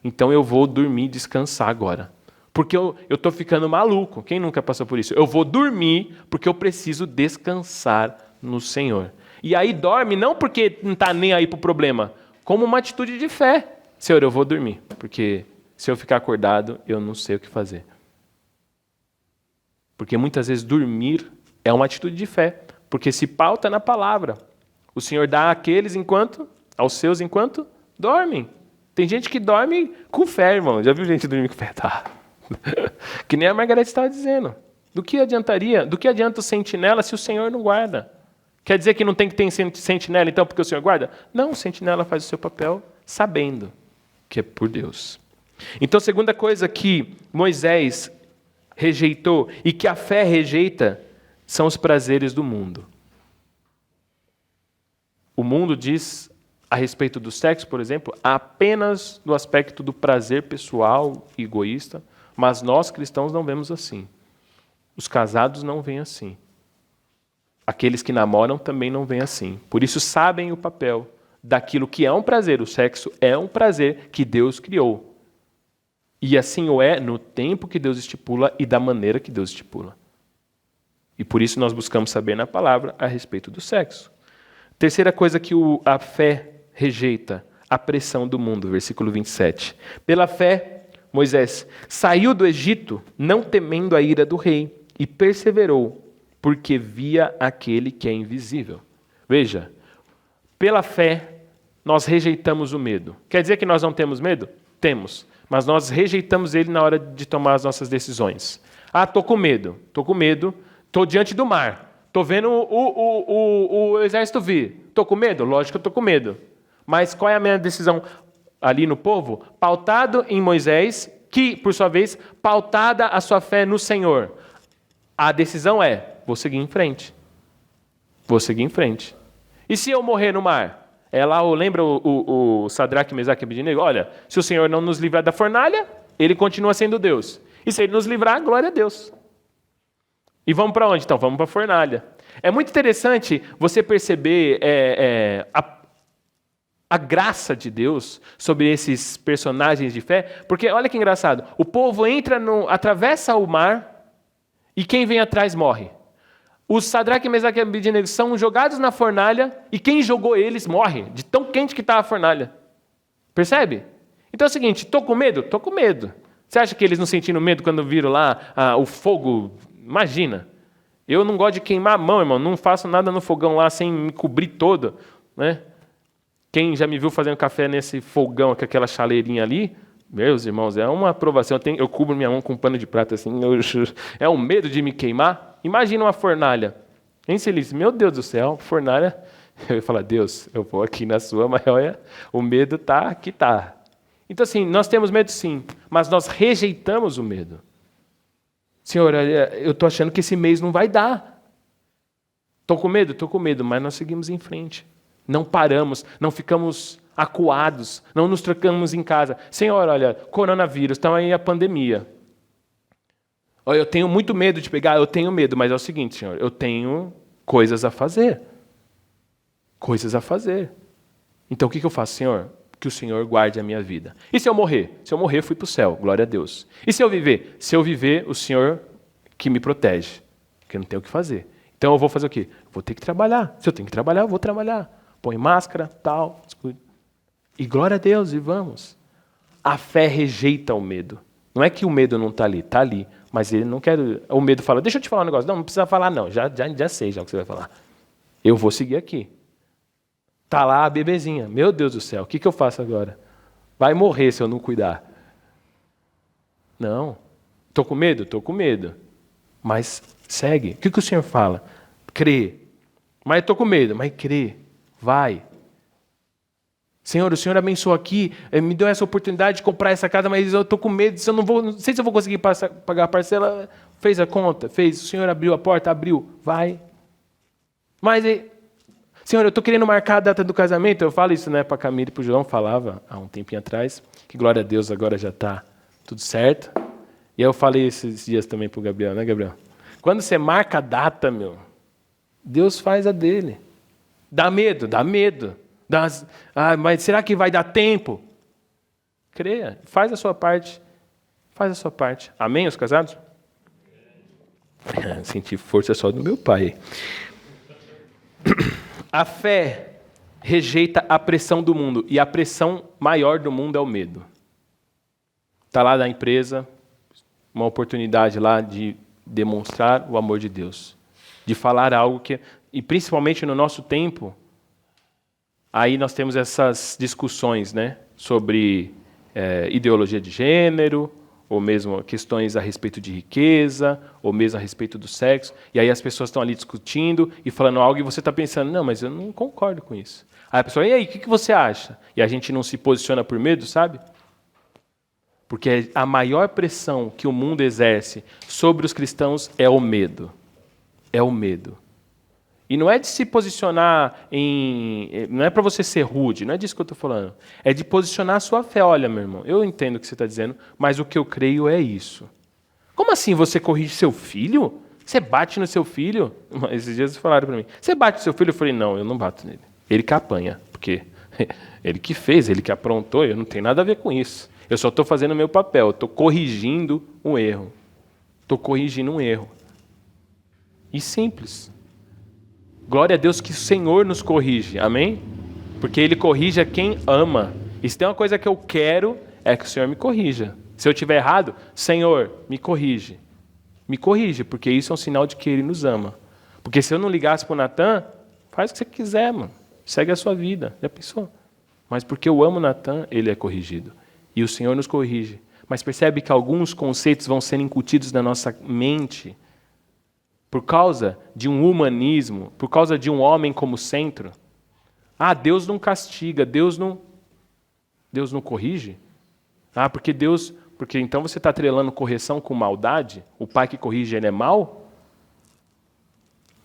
Speaker 2: Então eu vou dormir e descansar agora. Porque eu estou ficando maluco. Quem nunca passou por isso? Eu vou dormir porque eu preciso descansar no Senhor. E aí dorme não porque não está nem aí para o problema, como uma atitude de fé. Senhor, eu vou dormir, porque se eu ficar acordado, eu não sei o que fazer. Porque muitas vezes dormir é uma atitude de fé, porque se pauta na palavra. O Senhor dá aos seus enquanto dormem. Tem gente que dorme com fé, irmão. Já viu gente dormir com fé? Tá. Que nem a Margarete estava dizendo. Do que adianta o sentinela se o Senhor não guarda? Quer dizer que não tem que ter sentinela, então, porque o Senhor guarda? Não, o sentinela faz o seu papel sabendo que é por Deus. Então, a segunda coisa que Moisés rejeitou e que a fé rejeita são os prazeres do mundo. O mundo diz a respeito do sexo, por exemplo, apenas do aspecto do prazer pessoal e egoísta, mas nós cristãos não vemos assim. Os casados não veem assim. Aqueles que namoram também não veem assim. Por isso sabem o papel daquilo que é um prazer. O sexo é um prazer que Deus criou. E assim o é no tempo que Deus estipula e da maneira que Deus estipula. E por isso nós buscamos saber na palavra a respeito do sexo. Terceira coisa que a fé rejeita, a pressão do mundo, versículo 27. Pela fé, Moisés saiu do Egito, não temendo a ira do rei, e perseverou, porque via aquele que é invisível. Veja, pela fé, nós rejeitamos o medo. Quer dizer que nós não temos medo? Temos, mas nós rejeitamos ele na hora de tomar as nossas decisões. Estou com medo, estou diante do mar, estou vendo o exército vir. Estou com medo? Lógico que eu estou com medo. Mas qual é a minha decisão ali no povo? Pautado em Moisés, que, por sua vez, pautada a sua fé no Senhor. A decisão é, vou seguir em frente. Vou seguir em frente. E se eu morrer no mar? Lembra o Sadraque, Mesaque e Abednego? Olha, se o Senhor não nos livrar da fornalha, ele continua sendo Deus. E se ele nos livrar, glória a Deus. E vamos para onde, então? Vamos para a fornalha. É muito interessante você perceber a graça de Deus sobre esses personagens de fé, porque olha que engraçado, o povo atravessa o mar e quem vem atrás morre. Os Sadraque, Mesaque e Abednego são jogados na fornalha e quem jogou eles morre, de tão quente que está a fornalha. Percebe? Então é o seguinte, estou com medo? Estou com medo. Você acha que eles não sentiram medo quando viram lá o fogo? Imagina. Eu não gosto de queimar a mão, irmão. Não faço nada no fogão lá sem me cobrir todo, né? Quem já me viu fazendo café nesse fogão, com aquela chaleirinha ali, meus irmãos, é uma aprovação. Eu cubro minha mão com um pano de prata assim, é um medo de me queimar. Imagina uma fornalha. Nem se eles, meu Deus do céu, fornalha. Eu ia falar, Deus, eu vou aqui na sua, mas olha, o medo está aqui, está. Então assim, nós temos medo sim, mas nós rejeitamos o medo. Senhor, eu estou achando que esse mês não vai dar. Estou com medo, mas nós seguimos em frente. Não paramos, não ficamos acuados, não nos trancamos em casa. Senhor, olha, coronavírus, está aí a pandemia. Olha, eu tenho muito medo de pegar, eu tenho medo, mas é o seguinte, Senhor, eu tenho coisas a fazer. Coisas a fazer. Então o que eu faço, Senhor? Que o Senhor guarde a minha vida. E se eu morrer? Se eu morrer, fui para o céu, glória a Deus. E se eu viver? Se eu viver, o Senhor que me protege, que eu não tenho o que fazer. Então eu vou fazer o quê? Vou ter que trabalhar. Se eu tenho que trabalhar, eu vou trabalhar. Põe máscara, tal. E glória a Deus, e vamos. A fé rejeita o medo. Não é que o medo não está ali, está ali. Mas ele não quer... O medo fala, deixa eu te falar um negócio. Não precisa falar não, já sei já o que você vai falar. Eu vou seguir aqui. Está lá a bebezinha. Meu Deus do céu, o que eu faço agora? Vai morrer se eu não cuidar. Não. Estou com medo? Estou com medo. Mas segue. O que o Senhor fala? Crê. Mas estou com medo. Mas crê. Vai. Senhor, o Senhor abençoou aqui, me deu essa oportunidade de comprar essa casa, mas eu estou com medo, não sei se eu vou conseguir pagar a parcela. Fez a conta? Fez. O Senhor abriu a porta? Abriu. Vai. Mas, Senhor, eu estou querendo marcar a data do casamento. Eu falo isso, né, para a Camila e para o João, falava há um tempinho atrás, que glória a Deus, agora já está tudo certo. E eu falei esses dias também para o Gabriel, né, Gabriel? Quando você marca a data, Deus faz a dele. Dá medo, dá medo. Mas será que vai dar tempo? Creia, faz a sua parte. Faz a sua parte. Amém, os casados? Senti força só do meu pai. A fé rejeita a pressão do mundo. E a pressão maior do mundo é o medo. Está lá na empresa, uma oportunidade lá de demonstrar o amor de Deus. De falar algo que... E principalmente no nosso tempo... Aí nós temos essas discussões, né, sobre ideologia de gênero, ou mesmo questões a respeito de riqueza, ou mesmo a respeito do sexo. E aí as pessoas estão ali discutindo e falando algo e você está pensando, não, mas eu não concordo com isso. Aí a pessoa, e aí, o que você acha? E a gente não se posiciona por medo, sabe? Porque a maior pressão que o mundo exerce sobre os cristãos é o medo. É o medo. E não é de se posicionar não é para você ser rude, não é disso que eu estou falando. É de posicionar a sua fé. Olha, meu irmão, eu entendo o que você está dizendo, mas o que eu creio é isso. Como assim você corrige seu filho? Você bate no seu filho? Esses dias falaram para mim, você bate no seu filho? Eu falei, não, eu não bato nele. Ele que apanha, porque ele que fez, ele que aprontou, eu não tenho nada a ver com isso. Eu só estou fazendo o meu papel, eu estou corrigindo um erro. Estou corrigindo um erro. E simples. Glória a Deus que o Senhor nos corrige, amém? Porque Ele corrige a quem ama. E se tem uma coisa que eu quero, é que o Senhor me corrija. Se eu estiver errado, Senhor, me corrige. Me corrige, porque isso é um sinal de que Ele nos ama. Porque se eu não ligasse para o Natan, faz o que você quiser, mano. Segue a sua vida. Já pensou? Mas porque eu amo o Natan, ele é corrigido. E o Senhor nos corrige. Mas percebe que alguns conceitos vão sendo incutidos na nossa mente por causa de um humanismo, por causa de um homem como centro. Deus não castiga, Deus não corrige? Porque então você está atrelando correção com maldade? O pai que corrige, ele é mau?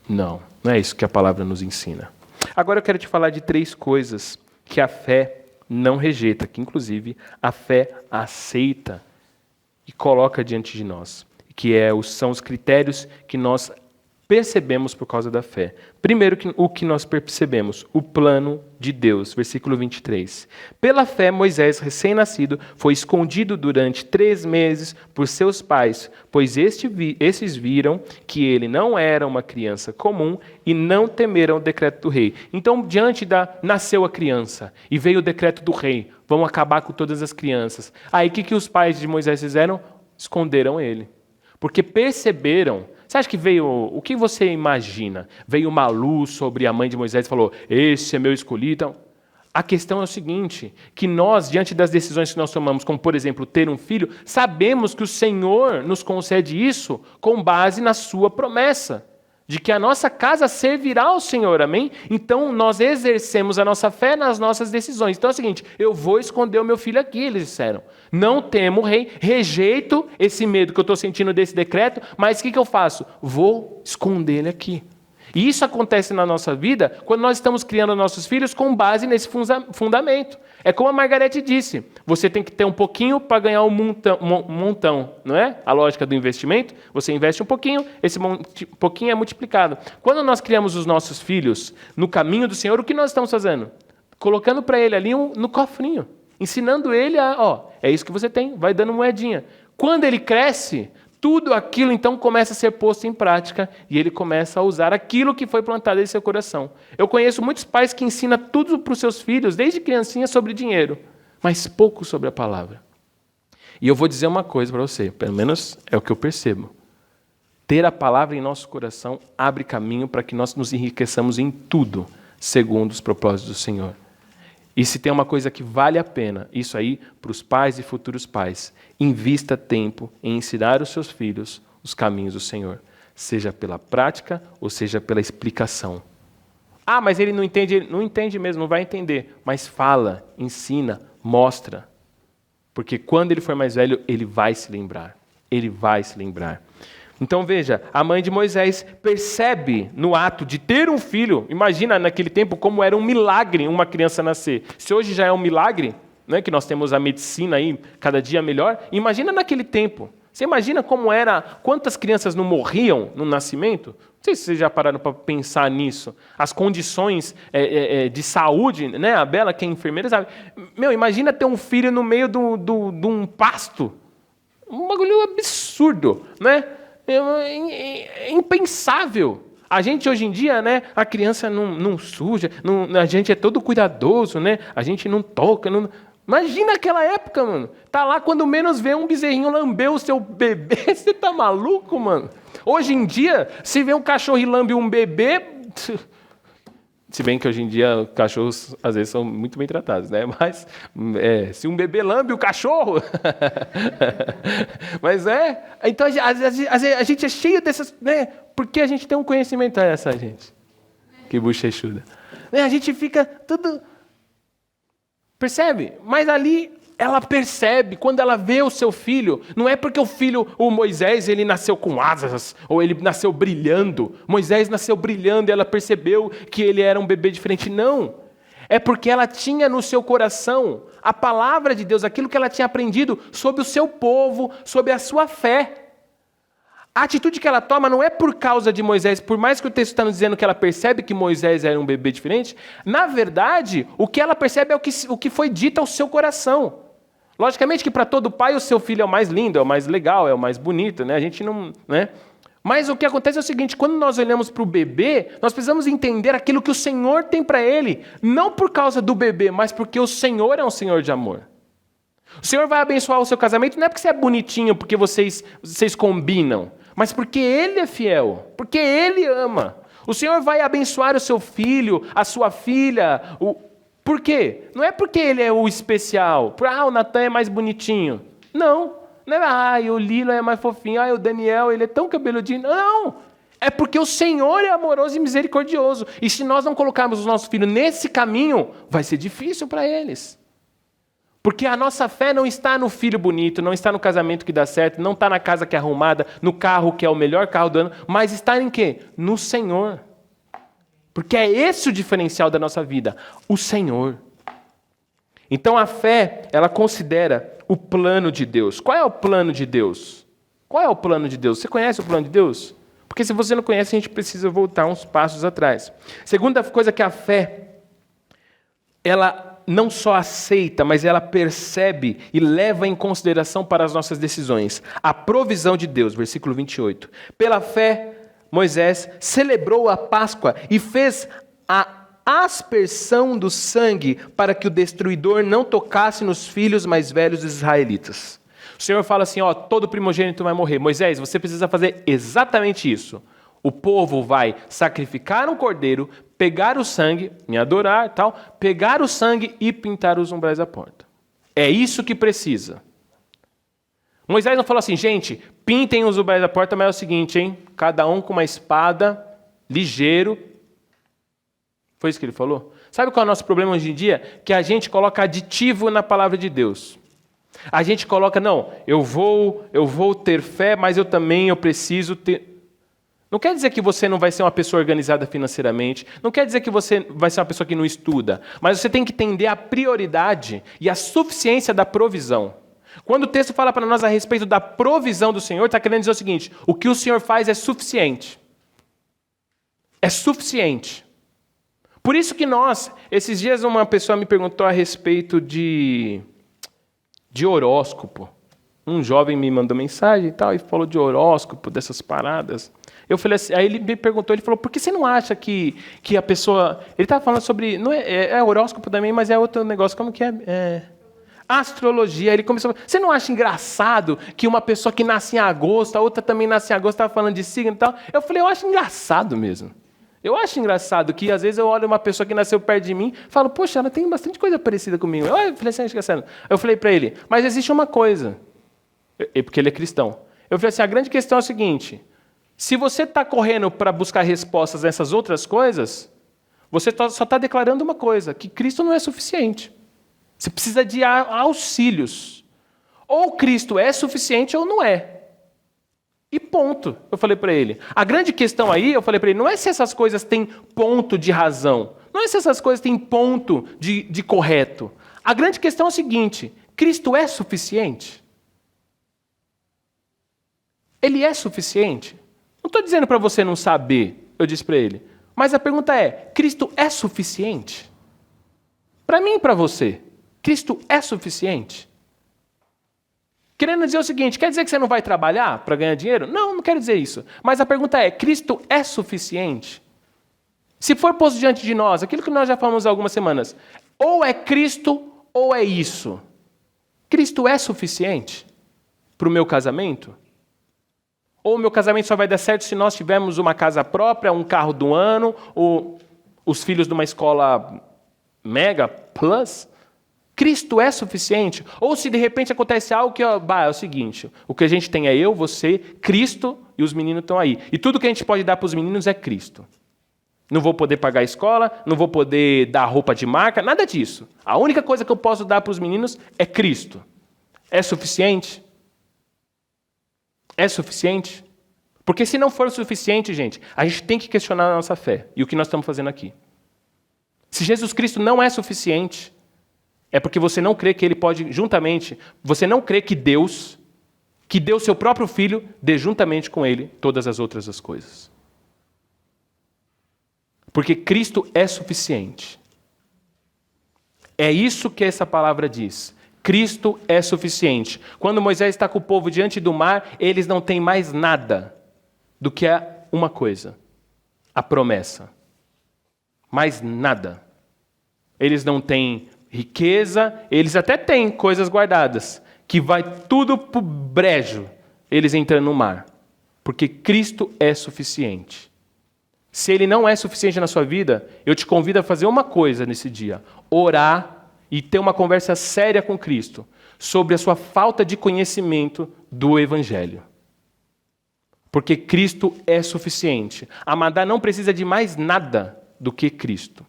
Speaker 2: Não é isso que a palavra nos ensina. Agora eu quero te falar de 3 coisas que a fé não rejeita, que inclusive a fé aceita e coloca diante de nós. Que são os critérios que nós percebemos por causa da fé. Primeiro, o que nós percebemos? O plano de Deus. Versículo 23. Pela fé, Moisés, recém-nascido, foi escondido durante 3 meses por seus pais, pois esses viram que ele não era uma criança comum e não temeram o decreto do rei. Então, nasceu a criança e veio o decreto do rei. Vão acabar com todas as crianças. Aí, o que os pais de Moisés fizeram? Esconderam ele. Porque perceberam, você acha que o que você imagina? Veio uma luz sobre a mãe de Moisés e falou, esse é meu escolhido. Então, a questão é o seguinte, que nós, diante das decisões que nós tomamos, como por exemplo, ter um filho, sabemos que o Senhor nos concede isso com base na sua promessa, de que a nossa casa servirá ao Senhor, amém? Então, nós exercemos a nossa fé nas nossas decisões. Então é o seguinte, eu vou esconder o meu filho aqui, eles disseram. Não temo o rei, rejeito esse medo que eu estou sentindo desse decreto, mas o que eu faço? Vou esconder ele aqui. E isso acontece na nossa vida quando nós estamos criando nossos filhos com base nesse fundamento. É como a Margarete disse, você tem que ter um pouquinho para ganhar um montão, não é? A lógica do investimento, você investe um pouquinho, esse pouquinho é multiplicado. Quando nós criamos os nossos filhos no caminho do Senhor, o que nós estamos fazendo? Colocando para ele ali no cofrinho, ensinando ele é isso que você tem, vai dando moedinha. Quando ele cresce, tudo aquilo então começa a ser posto em prática e ele começa a usar aquilo que foi plantado em seu coração. Eu conheço muitos pais que ensinam tudo para os seus filhos, desde criancinha, sobre dinheiro, mas pouco sobre a palavra. E eu vou dizer uma coisa para você, pelo menos é o que eu percebo. Ter a palavra em nosso coração abre caminho para que nós nos enriqueçamos em tudo, segundo os propósitos do Senhor. E se tem uma coisa que vale a pena, isso aí para os pais e futuros pais, invista tempo em ensinar os seus filhos os caminhos do Senhor, seja pela prática ou seja pela explicação. Ah, mas ele não entende. Ele não entende mesmo, não vai entender. Mas fala, ensina, mostra. Porque quando ele for mais velho, ele vai se lembrar. Ele vai se lembrar. Então veja, a mãe de Moisés percebe no ato de ter um filho, imagina naquele tempo como era um milagre uma criança nascer. Se hoje já é um milagre, né, que nós temos a medicina aí cada dia melhor, imagina naquele tempo. Você imagina como era, quantas crianças não morriam no nascimento? Não sei se vocês já pararam para pensar nisso. As condições de saúde, né? A Bela, que é enfermeira, sabe? Imagina ter um filho no meio de um pasto. Um bagulho absurdo, né? É impensável. A gente hoje em dia, né? A criança não suja, a gente é todo cuidadoso, né? A gente não toca, não... Imagina aquela época, mano. Tá lá, quando menos vê um bezerrinho lamber o seu bebê. Você tá maluco, mano? Hoje em dia, se vê um cachorro e lambe um bebê... Se bem que hoje em dia cachorros às vezes são muito bem tratados, né? Mas se um bebê lambe o cachorro... Mas então a gente é cheio dessas... Né? Porque a gente tem um conhecimento essa gente. Que bochechuda. A gente fica tudo... Percebe? Mas ali ela percebe, quando ela vê o seu filho, não é porque o Moisés, ele nasceu com asas, ou ele nasceu brilhando. Moisés nasceu brilhando e ela percebeu que ele era um bebê diferente. Não. É porque ela tinha no seu coração a palavra de Deus, aquilo que ela tinha aprendido sobre o seu povo, sobre a sua fé. A atitude que ela toma não é por causa de Moisés, por mais que o texto está nos dizendo que ela percebe que Moisés era um bebê diferente, na verdade, o que ela percebe é o que foi dito ao seu coração. Logicamente que para todo pai o seu filho é o mais lindo, é o mais legal, é o mais bonito, né? A gente não... Né? Mas o que acontece é o seguinte, quando nós olhamos para o bebê, nós precisamos entender aquilo que o Senhor tem para ele, não por causa do bebê, mas porque o Senhor é um Senhor de amor. O Senhor vai abençoar o seu casamento não é porque você é bonitinho, porque vocês combinam, mas porque Ele é fiel, porque Ele ama. O Senhor vai abençoar o seu filho, a sua filha. Por quê? Não é porque Ele é o especial. O Natan é mais bonitinho. Não. Não é, o Lilo é mais fofinho. O Daniel, ele é tão cabeludinho. Não. É porque o Senhor é amoroso e misericordioso. E se nós não colocarmos os nossos filhos nesse caminho, vai ser difícil para eles. Porque a nossa fé não está no filho bonito, não está no casamento que dá certo, não está na casa que é arrumada, no carro que é o melhor carro do ano, mas está em quê? No Senhor. Porque é esse o diferencial da nossa vida, o Senhor. Então a fé, ela considera o plano de Deus. Qual é o plano de Deus? Qual é o plano de Deus? Você conhece o plano de Deus? Porque se você não conhece, a gente precisa voltar uns passos atrás. Segunda coisa que a fé, ela não só aceita, mas ela percebe e leva em consideração para as nossas decisões. A provisão de Deus, versículo 28. Pela fé, Moisés celebrou a Páscoa e fez a aspersão do sangue para que o destruidor não tocasse nos filhos mais velhos dos israelitas. O Senhor fala assim, todo primogênito vai morrer. Moisés, você precisa fazer exatamente isso. O povo vai sacrificar um cordeiro, pegar o sangue, me adorar, tal, pegar o sangue e pintar os umbrais da porta. É isso que precisa. Moisés não falou assim, gente, pintem os umbrais da porta, mas é o seguinte, hein? Cada um com uma espada, ligeiro. Foi isso que ele falou? Sabe qual é o nosso problema hoje em dia? Que a gente coloca aditivo na palavra de Deus. A gente coloca, não, eu vou ter fé, mas eu preciso ter... Não quer dizer que você não vai ser uma pessoa organizada financeiramente, não quer dizer que você vai ser uma pessoa que não estuda, mas você tem que entender a prioridade e a suficiência da provisão. Quando o texto fala para nós a respeito da provisão do Senhor, está querendo dizer o seguinte, o que o Senhor faz é suficiente. É suficiente. Por isso que esses dias uma pessoa me perguntou a respeito de horóscopo. Um jovem me mandou mensagem e tal, e falou de horóscopo, dessas paradas. Eu falei assim, aí ele me perguntou, ele falou, por que você não acha que a pessoa... Ele estava falando sobre... Não é horóscopo também, mas é outro negócio. Como que é? Astrologia. Ele começou... Você não acha engraçado que uma pessoa que nasce em agosto, a outra também nasce em agosto, estava falando de signo e tal? Eu falei, eu acho engraçado mesmo. Eu acho engraçado que, às vezes, eu olho uma pessoa que nasceu perto de mim e falo, poxa, ela tem bastante coisa parecida comigo. Eu falei assim, engraçado. Eu falei para ele, mas existe uma coisa. Porque ele é cristão. Eu falei assim, a grande questão é o seguinte... Se você está correndo para buscar respostas nessas outras coisas, você só está declarando uma coisa, que Cristo não é suficiente. Você precisa de auxílios. Ou Cristo é suficiente ou não é. E ponto, eu falei para ele. A grande questão aí, eu falei para ele, não é se essas coisas têm ponto de razão. Não é se essas coisas têm ponto de correto. A grande questão é o seguinte, Cristo é suficiente? Ele é suficiente? Não estou dizendo para você não saber, eu disse para ele. Mas a pergunta é, Cristo é suficiente? Para mim e para você, Cristo é suficiente? Querendo dizer o seguinte, quer dizer que você não vai trabalhar para ganhar dinheiro? Não, não quero dizer isso. Mas a pergunta é, Cristo é suficiente? Se for posto diante de nós, aquilo que nós já falamos há algumas semanas, ou é Cristo ou é isso. Cristo é suficiente para o meu casamento? Ou o meu casamento só vai dar certo se nós tivermos uma casa própria, um carro do ano, ou os filhos de uma escola mega plus? Cristo é suficiente? Ou se de repente acontece algo que é o seguinte, o que a gente tem é eu, você, Cristo e os meninos estão aí. E tudo que a gente pode dar para os meninos é Cristo. Não vou poder pagar a escola, não vou poder dar roupa de marca, nada disso. A única coisa que eu posso dar para os meninos é Cristo. É suficiente? É suficiente? Porque se não for suficiente, gente, a gente tem que questionar a nossa fé e o que nós estamos fazendo aqui. Se Jesus Cristo não é suficiente, é porque você não crê que Ele pode, juntamente, você não crê que Deus, que deu seu próprio Filho, dê juntamente com Ele todas as outras coisas. Porque Cristo é suficiente. É isso que essa palavra diz. Cristo é suficiente. Quando Moisés está com o povo diante do mar, eles não têm mais nada do que uma coisa, a promessa. Mais nada. Eles não têm riqueza, eles até têm coisas guardadas, que vai tudo para o brejo, eles entram no mar. Porque Cristo é suficiente. Se Ele não é suficiente na sua vida, eu te convido a fazer uma coisa nesse dia. Orar e ter uma conversa séria com Cristo sobre a sua falta de conhecimento do Evangelho. Porque Cristo é suficiente. Amadá não precisa de mais nada do que Cristo.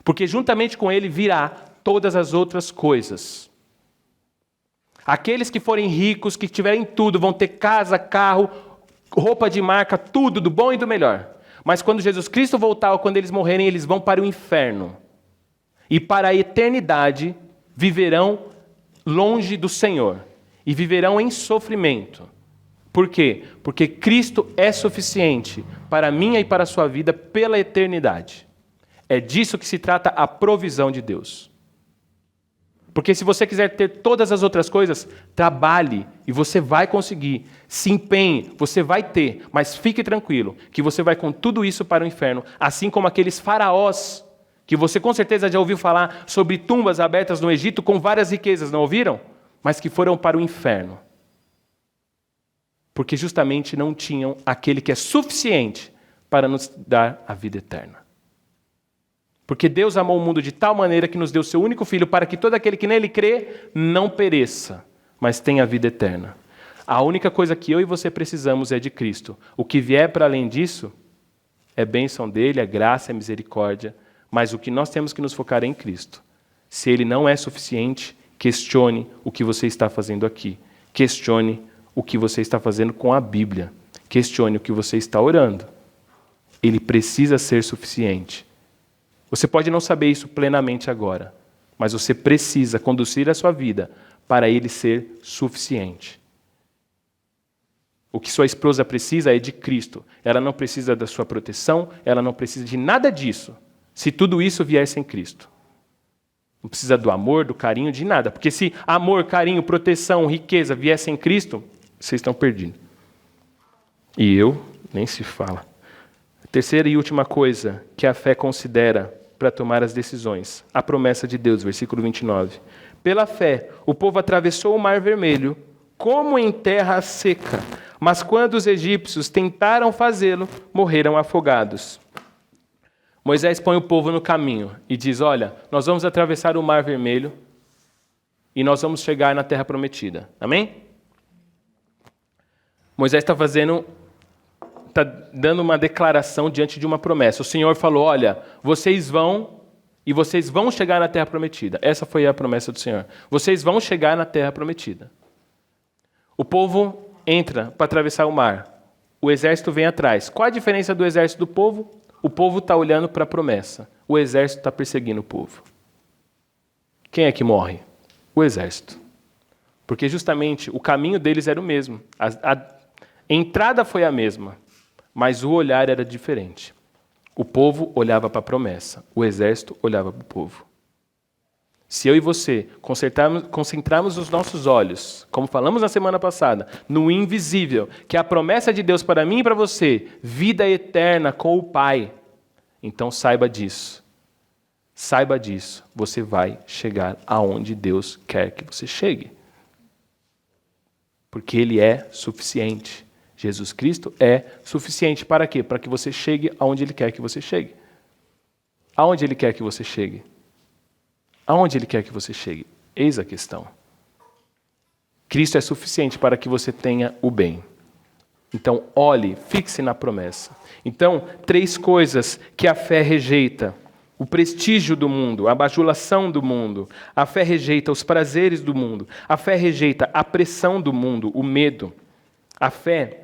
Speaker 2: Porque juntamente com Ele virá todas as outras coisas. Aqueles que forem ricos, que tiverem tudo, vão ter casa, carro, roupa de marca, tudo, do bom e do melhor. Mas quando Jesus Cristo voltar ou quando eles morrerem, eles vão para o inferno. E para a eternidade viverão longe do Senhor. E viverão em sofrimento. Por quê? Porque Cristo é suficiente para a minha e para a sua vida pela eternidade. É disso que se trata a provisão de Deus. Porque se você quiser ter todas as outras coisas, trabalhe e você vai conseguir. Se empenhe, você vai ter. Mas fique tranquilo que você vai com tudo isso para o inferno. Assim como aqueles faraós, que você com certeza já ouviu falar sobre tumbas abertas no Egito com várias riquezas, não ouviram? Mas que foram para o inferno. Porque justamente não tinham aquele que é suficiente para nos dar a vida eterna. Porque Deus amou o mundo de tal maneira que nos deu seu único Filho para que todo aquele que nele crê não pereça, mas tenha a vida eterna. A única coisa que eu e você precisamos é de Cristo. O que vier para além disso é bênção dele, é graça, é misericórdia, mas o que nós temos que nos focar é em Cristo. Se ele não é suficiente, questione o que você está fazendo aqui. Questione o que você está fazendo com a Bíblia. Questione o que você está orando. Ele precisa ser suficiente. Você pode não saber isso plenamente agora, mas você precisa conduzir a sua vida para ele ser suficiente. O que sua esposa precisa é de Cristo. Ela não precisa da sua proteção, ela não precisa de nada disso, se tudo isso vier sem Cristo. Não precisa do amor, do carinho, de nada. Porque se amor, carinho, proteção, riqueza vier sem Cristo, vocês estão perdidos. E eu, nem se fala. Terceira e última coisa que a fé considera para tomar as decisões. A promessa de Deus, versículo 29. Pela fé, o povo atravessou o Mar Vermelho como em terra seca, mas quando os egípcios tentaram fazê-lo, morreram afogados. Moisés põe o povo no caminho e diz, olha, nós vamos atravessar o Mar Vermelho e nós vamos chegar na Terra Prometida. Amém? Moisés está fazendo está dando uma declaração diante de uma promessa. O Senhor falou, olha, vocês vão chegar na terra prometida. Essa foi a promessa do Senhor. Vocês vão chegar na terra prometida. O povo entra para atravessar o mar. O exército vem atrás. Qual a diferença do exército do povo? O povo está olhando para a promessa. O exército está perseguindo o povo. Quem é que morre? O exército. Porque justamente o caminho deles era o mesmo. A entrada foi a mesma, mas o olhar era diferente. O povo olhava para a promessa, o exército olhava para o povo. Se eu e você concentrarmos os nossos olhos, como falamos na semana passada, no invisível, que é a promessa de Deus para mim e para você, vida eterna com o Pai, então saiba disso. Saiba disso, você vai chegar aonde Deus quer que você chegue. Porque Ele é suficiente. Jesus Cristo é suficiente para quê? Para que você chegue aonde Ele quer que você chegue. Aonde Ele quer que você chegue? Aonde Ele quer que você chegue? Eis a questão. Cristo é suficiente para que você tenha o bem. Então, olhe, fixe na promessa. Então, 3 coisas que a fé rejeita. O prestígio do mundo, a bajulação do mundo. A fé rejeita os prazeres do mundo. A fé rejeita a pressão do mundo, o medo. A fé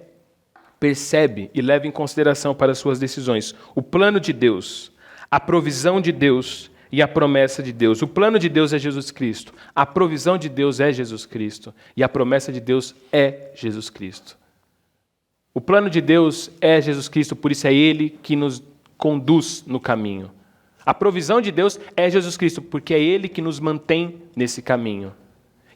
Speaker 2: percebe e leva em consideração para suas decisões o plano de Deus, a provisão de Deus e a promessa de Deus. O plano de Deus é Jesus Cristo. A provisão de Deus é Jesus Cristo. E a promessa de Deus é Jesus Cristo. O plano de Deus é Jesus Cristo, por isso é Ele que nos conduz no caminho. A provisão de Deus é Jesus Cristo, porque é Ele que nos mantém nesse caminho.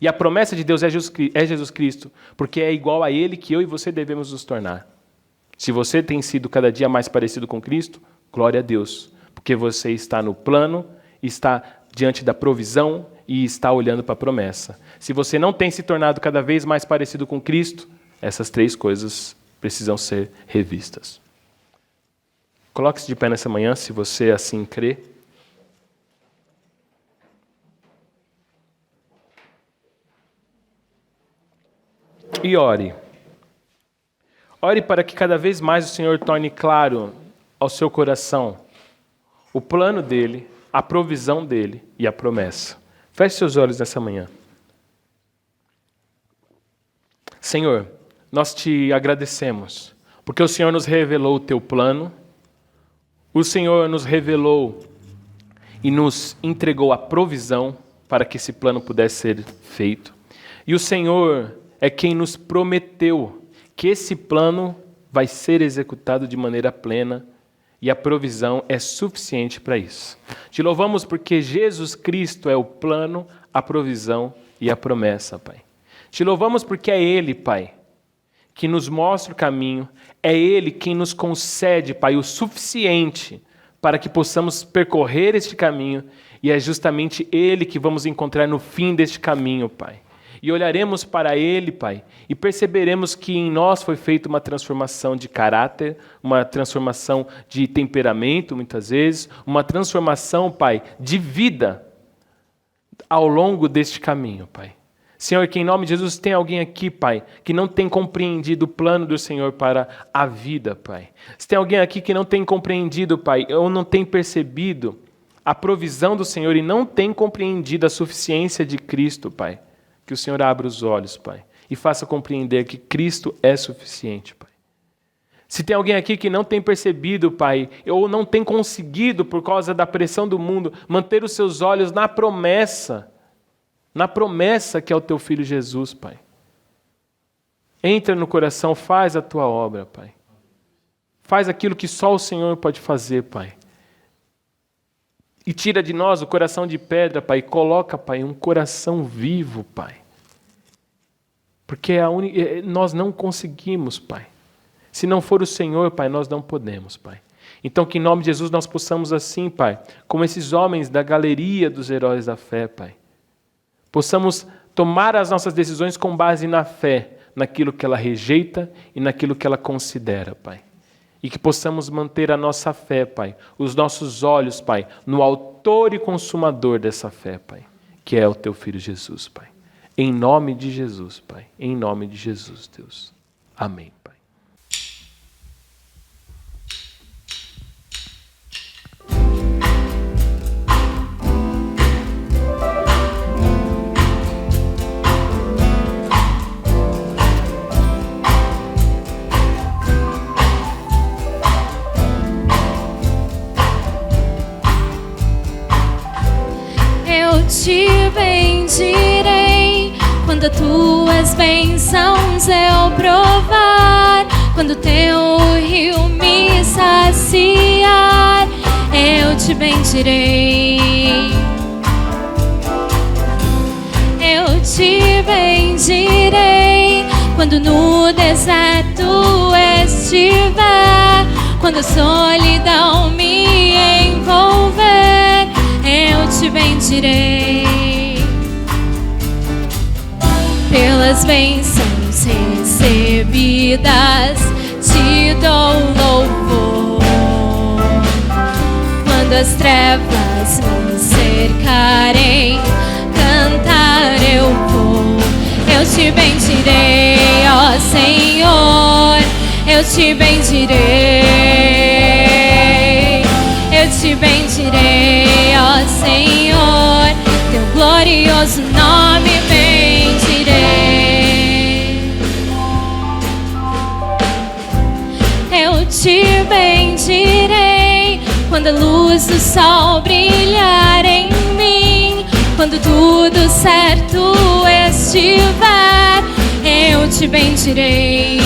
Speaker 2: E a promessa de Deus é Jesus Cristo, porque é igual a Ele que eu e você devemos nos tornar. Se você tem sido cada dia mais parecido com Cristo, glória a Deus, porque você está no plano, está diante da provisão e está olhando para a promessa. Se você não tem se tornado cada vez mais parecido com Cristo, essas 3 coisas precisam ser revistas. Coloque-se de pé nessa manhã, se você assim crê. E ore. Ore para que cada vez mais o Senhor torne claro ao seu coração o plano dEle, a provisão dEle e a promessa. Feche seus olhos nessa manhã. Senhor, nós te agradecemos, porque o Senhor nos revelou o teu plano, o Senhor nos revelou e nos entregou a provisão para que esse plano pudesse ser feito. E o Senhor é quem nos prometeu que esse plano vai ser executado de maneira plena e a provisão é suficiente para isso. Te louvamos porque Jesus Cristo é o plano, a provisão e a promessa, Pai. Te louvamos porque é Ele, Pai, que nos mostra o caminho, é Ele quem nos concede, Pai, o suficiente para que possamos percorrer este caminho e é justamente Ele que vamos encontrar no fim deste caminho, Pai. E olharemos para Ele, Pai, e perceberemos que em nós foi feita uma transformação de caráter, uma transformação de temperamento, muitas vezes, uma transformação, Pai, de vida ao longo deste caminho, Pai. Senhor, que em nome de Jesus tem alguém aqui, Pai, que não tem compreendido o plano do Senhor para a vida, Pai. Se tem alguém aqui que não tem compreendido, Pai, ou não tem percebido a provisão do Senhor e não tem compreendido a suficiência de Cristo, Pai, que o Senhor abra os olhos, Pai, e faça compreender que Cristo é suficiente, Pai. Se tem alguém aqui que não tem percebido, Pai, ou não tem conseguido, por causa da pressão do mundo, manter os seus olhos na promessa que é o teu Filho Jesus, Pai. Entra no coração, faz a tua obra, Pai. Faz aquilo que só o Senhor pode fazer, Pai. E tira de nós o coração de pedra, Pai, e coloca, Pai, um coração vivo, Pai. Porque nós não conseguimos, Pai. Se não for o Senhor, Pai, nós não podemos, Pai. Então, que em nome de Jesus nós possamos assim, Pai, como esses homens da galeria dos heróis da fé, Pai, possamos tomar as nossas decisões com base na fé, naquilo que ela rejeita e naquilo que ela considera, Pai. E que possamos manter a nossa fé, Pai, os nossos olhos, Pai, no autor e consumador dessa fé, Pai, que é o teu Filho Jesus, Pai. Em nome de Jesus, Pai. Em nome de Jesus, Deus. Amém, Pai.
Speaker 1: tuas bênçãos eu provar, quando teu rio me saciar, eu te bendirei. Eu te bendirei quando no deserto estiver, quando a solidão me envolver, eu te bendirei. Pelas bênçãos recebidas te dou louvor, quando as trevas me cercarem, cantar eu vou. Eu te bendirei, ó Senhor, eu te bendirei. Eu te bendirei, ó Senhor, teu glorioso nome bendirei. Eu te bendirei quando a luz do sol brilhar em mim, quando tudo certo estiver, eu te bendirei.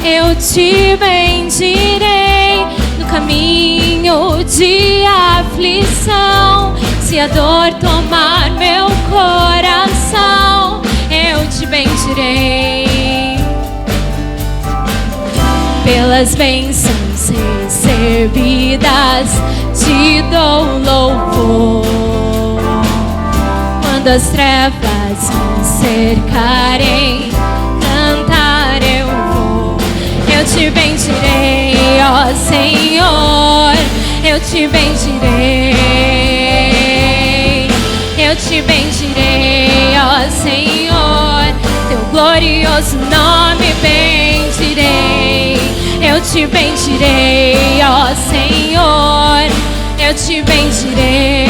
Speaker 1: Eu te bendirei no caminho de aflição, se a dor tomar meu coração, eu te bendirei. Pelas bênçãos recebidas te dou louvor, quando as trevas me cercarem, cantar eu vou. Eu te bendirei, ó Senhor, eu te bendirei. Eu te bendirei, ó Senhor, teu glorioso nome bendirei. Eu te bendirei, ó Senhor, eu te bendirei.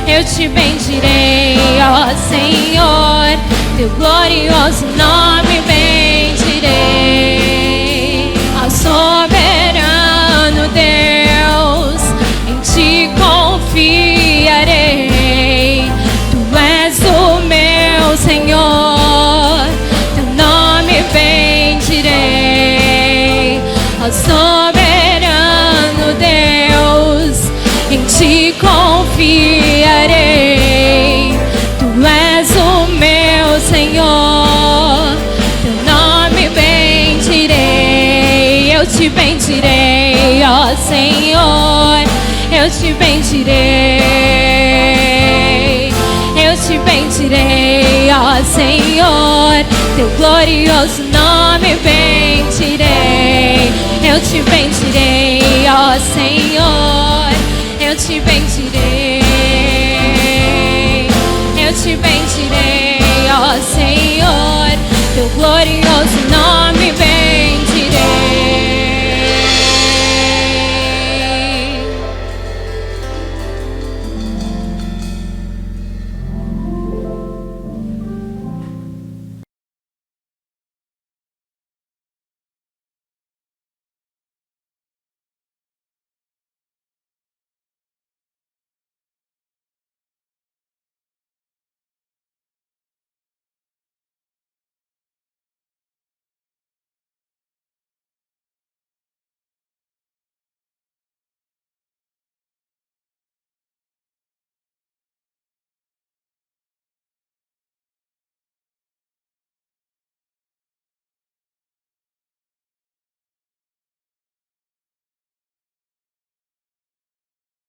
Speaker 1: Eu te bendirei, ó Senhor, teu glorioso nome bendirei. Ó soberano Deus, em ti confiarei. Tu és o meu Senhor, teu nome bendirei. Ó soberano Deus, em ti confiarei. Tu és o meu Senhor, teu nome bendirei. Eu te bendirei, ó Senhor, eu te bendirei. Eu te bendirei, ó Senhor, teu glorioso nome bendirei. Eu te bendirei, ó Senhor, eu te bendirei. Eu te bendirei, ó Senhor, teu glorioso nome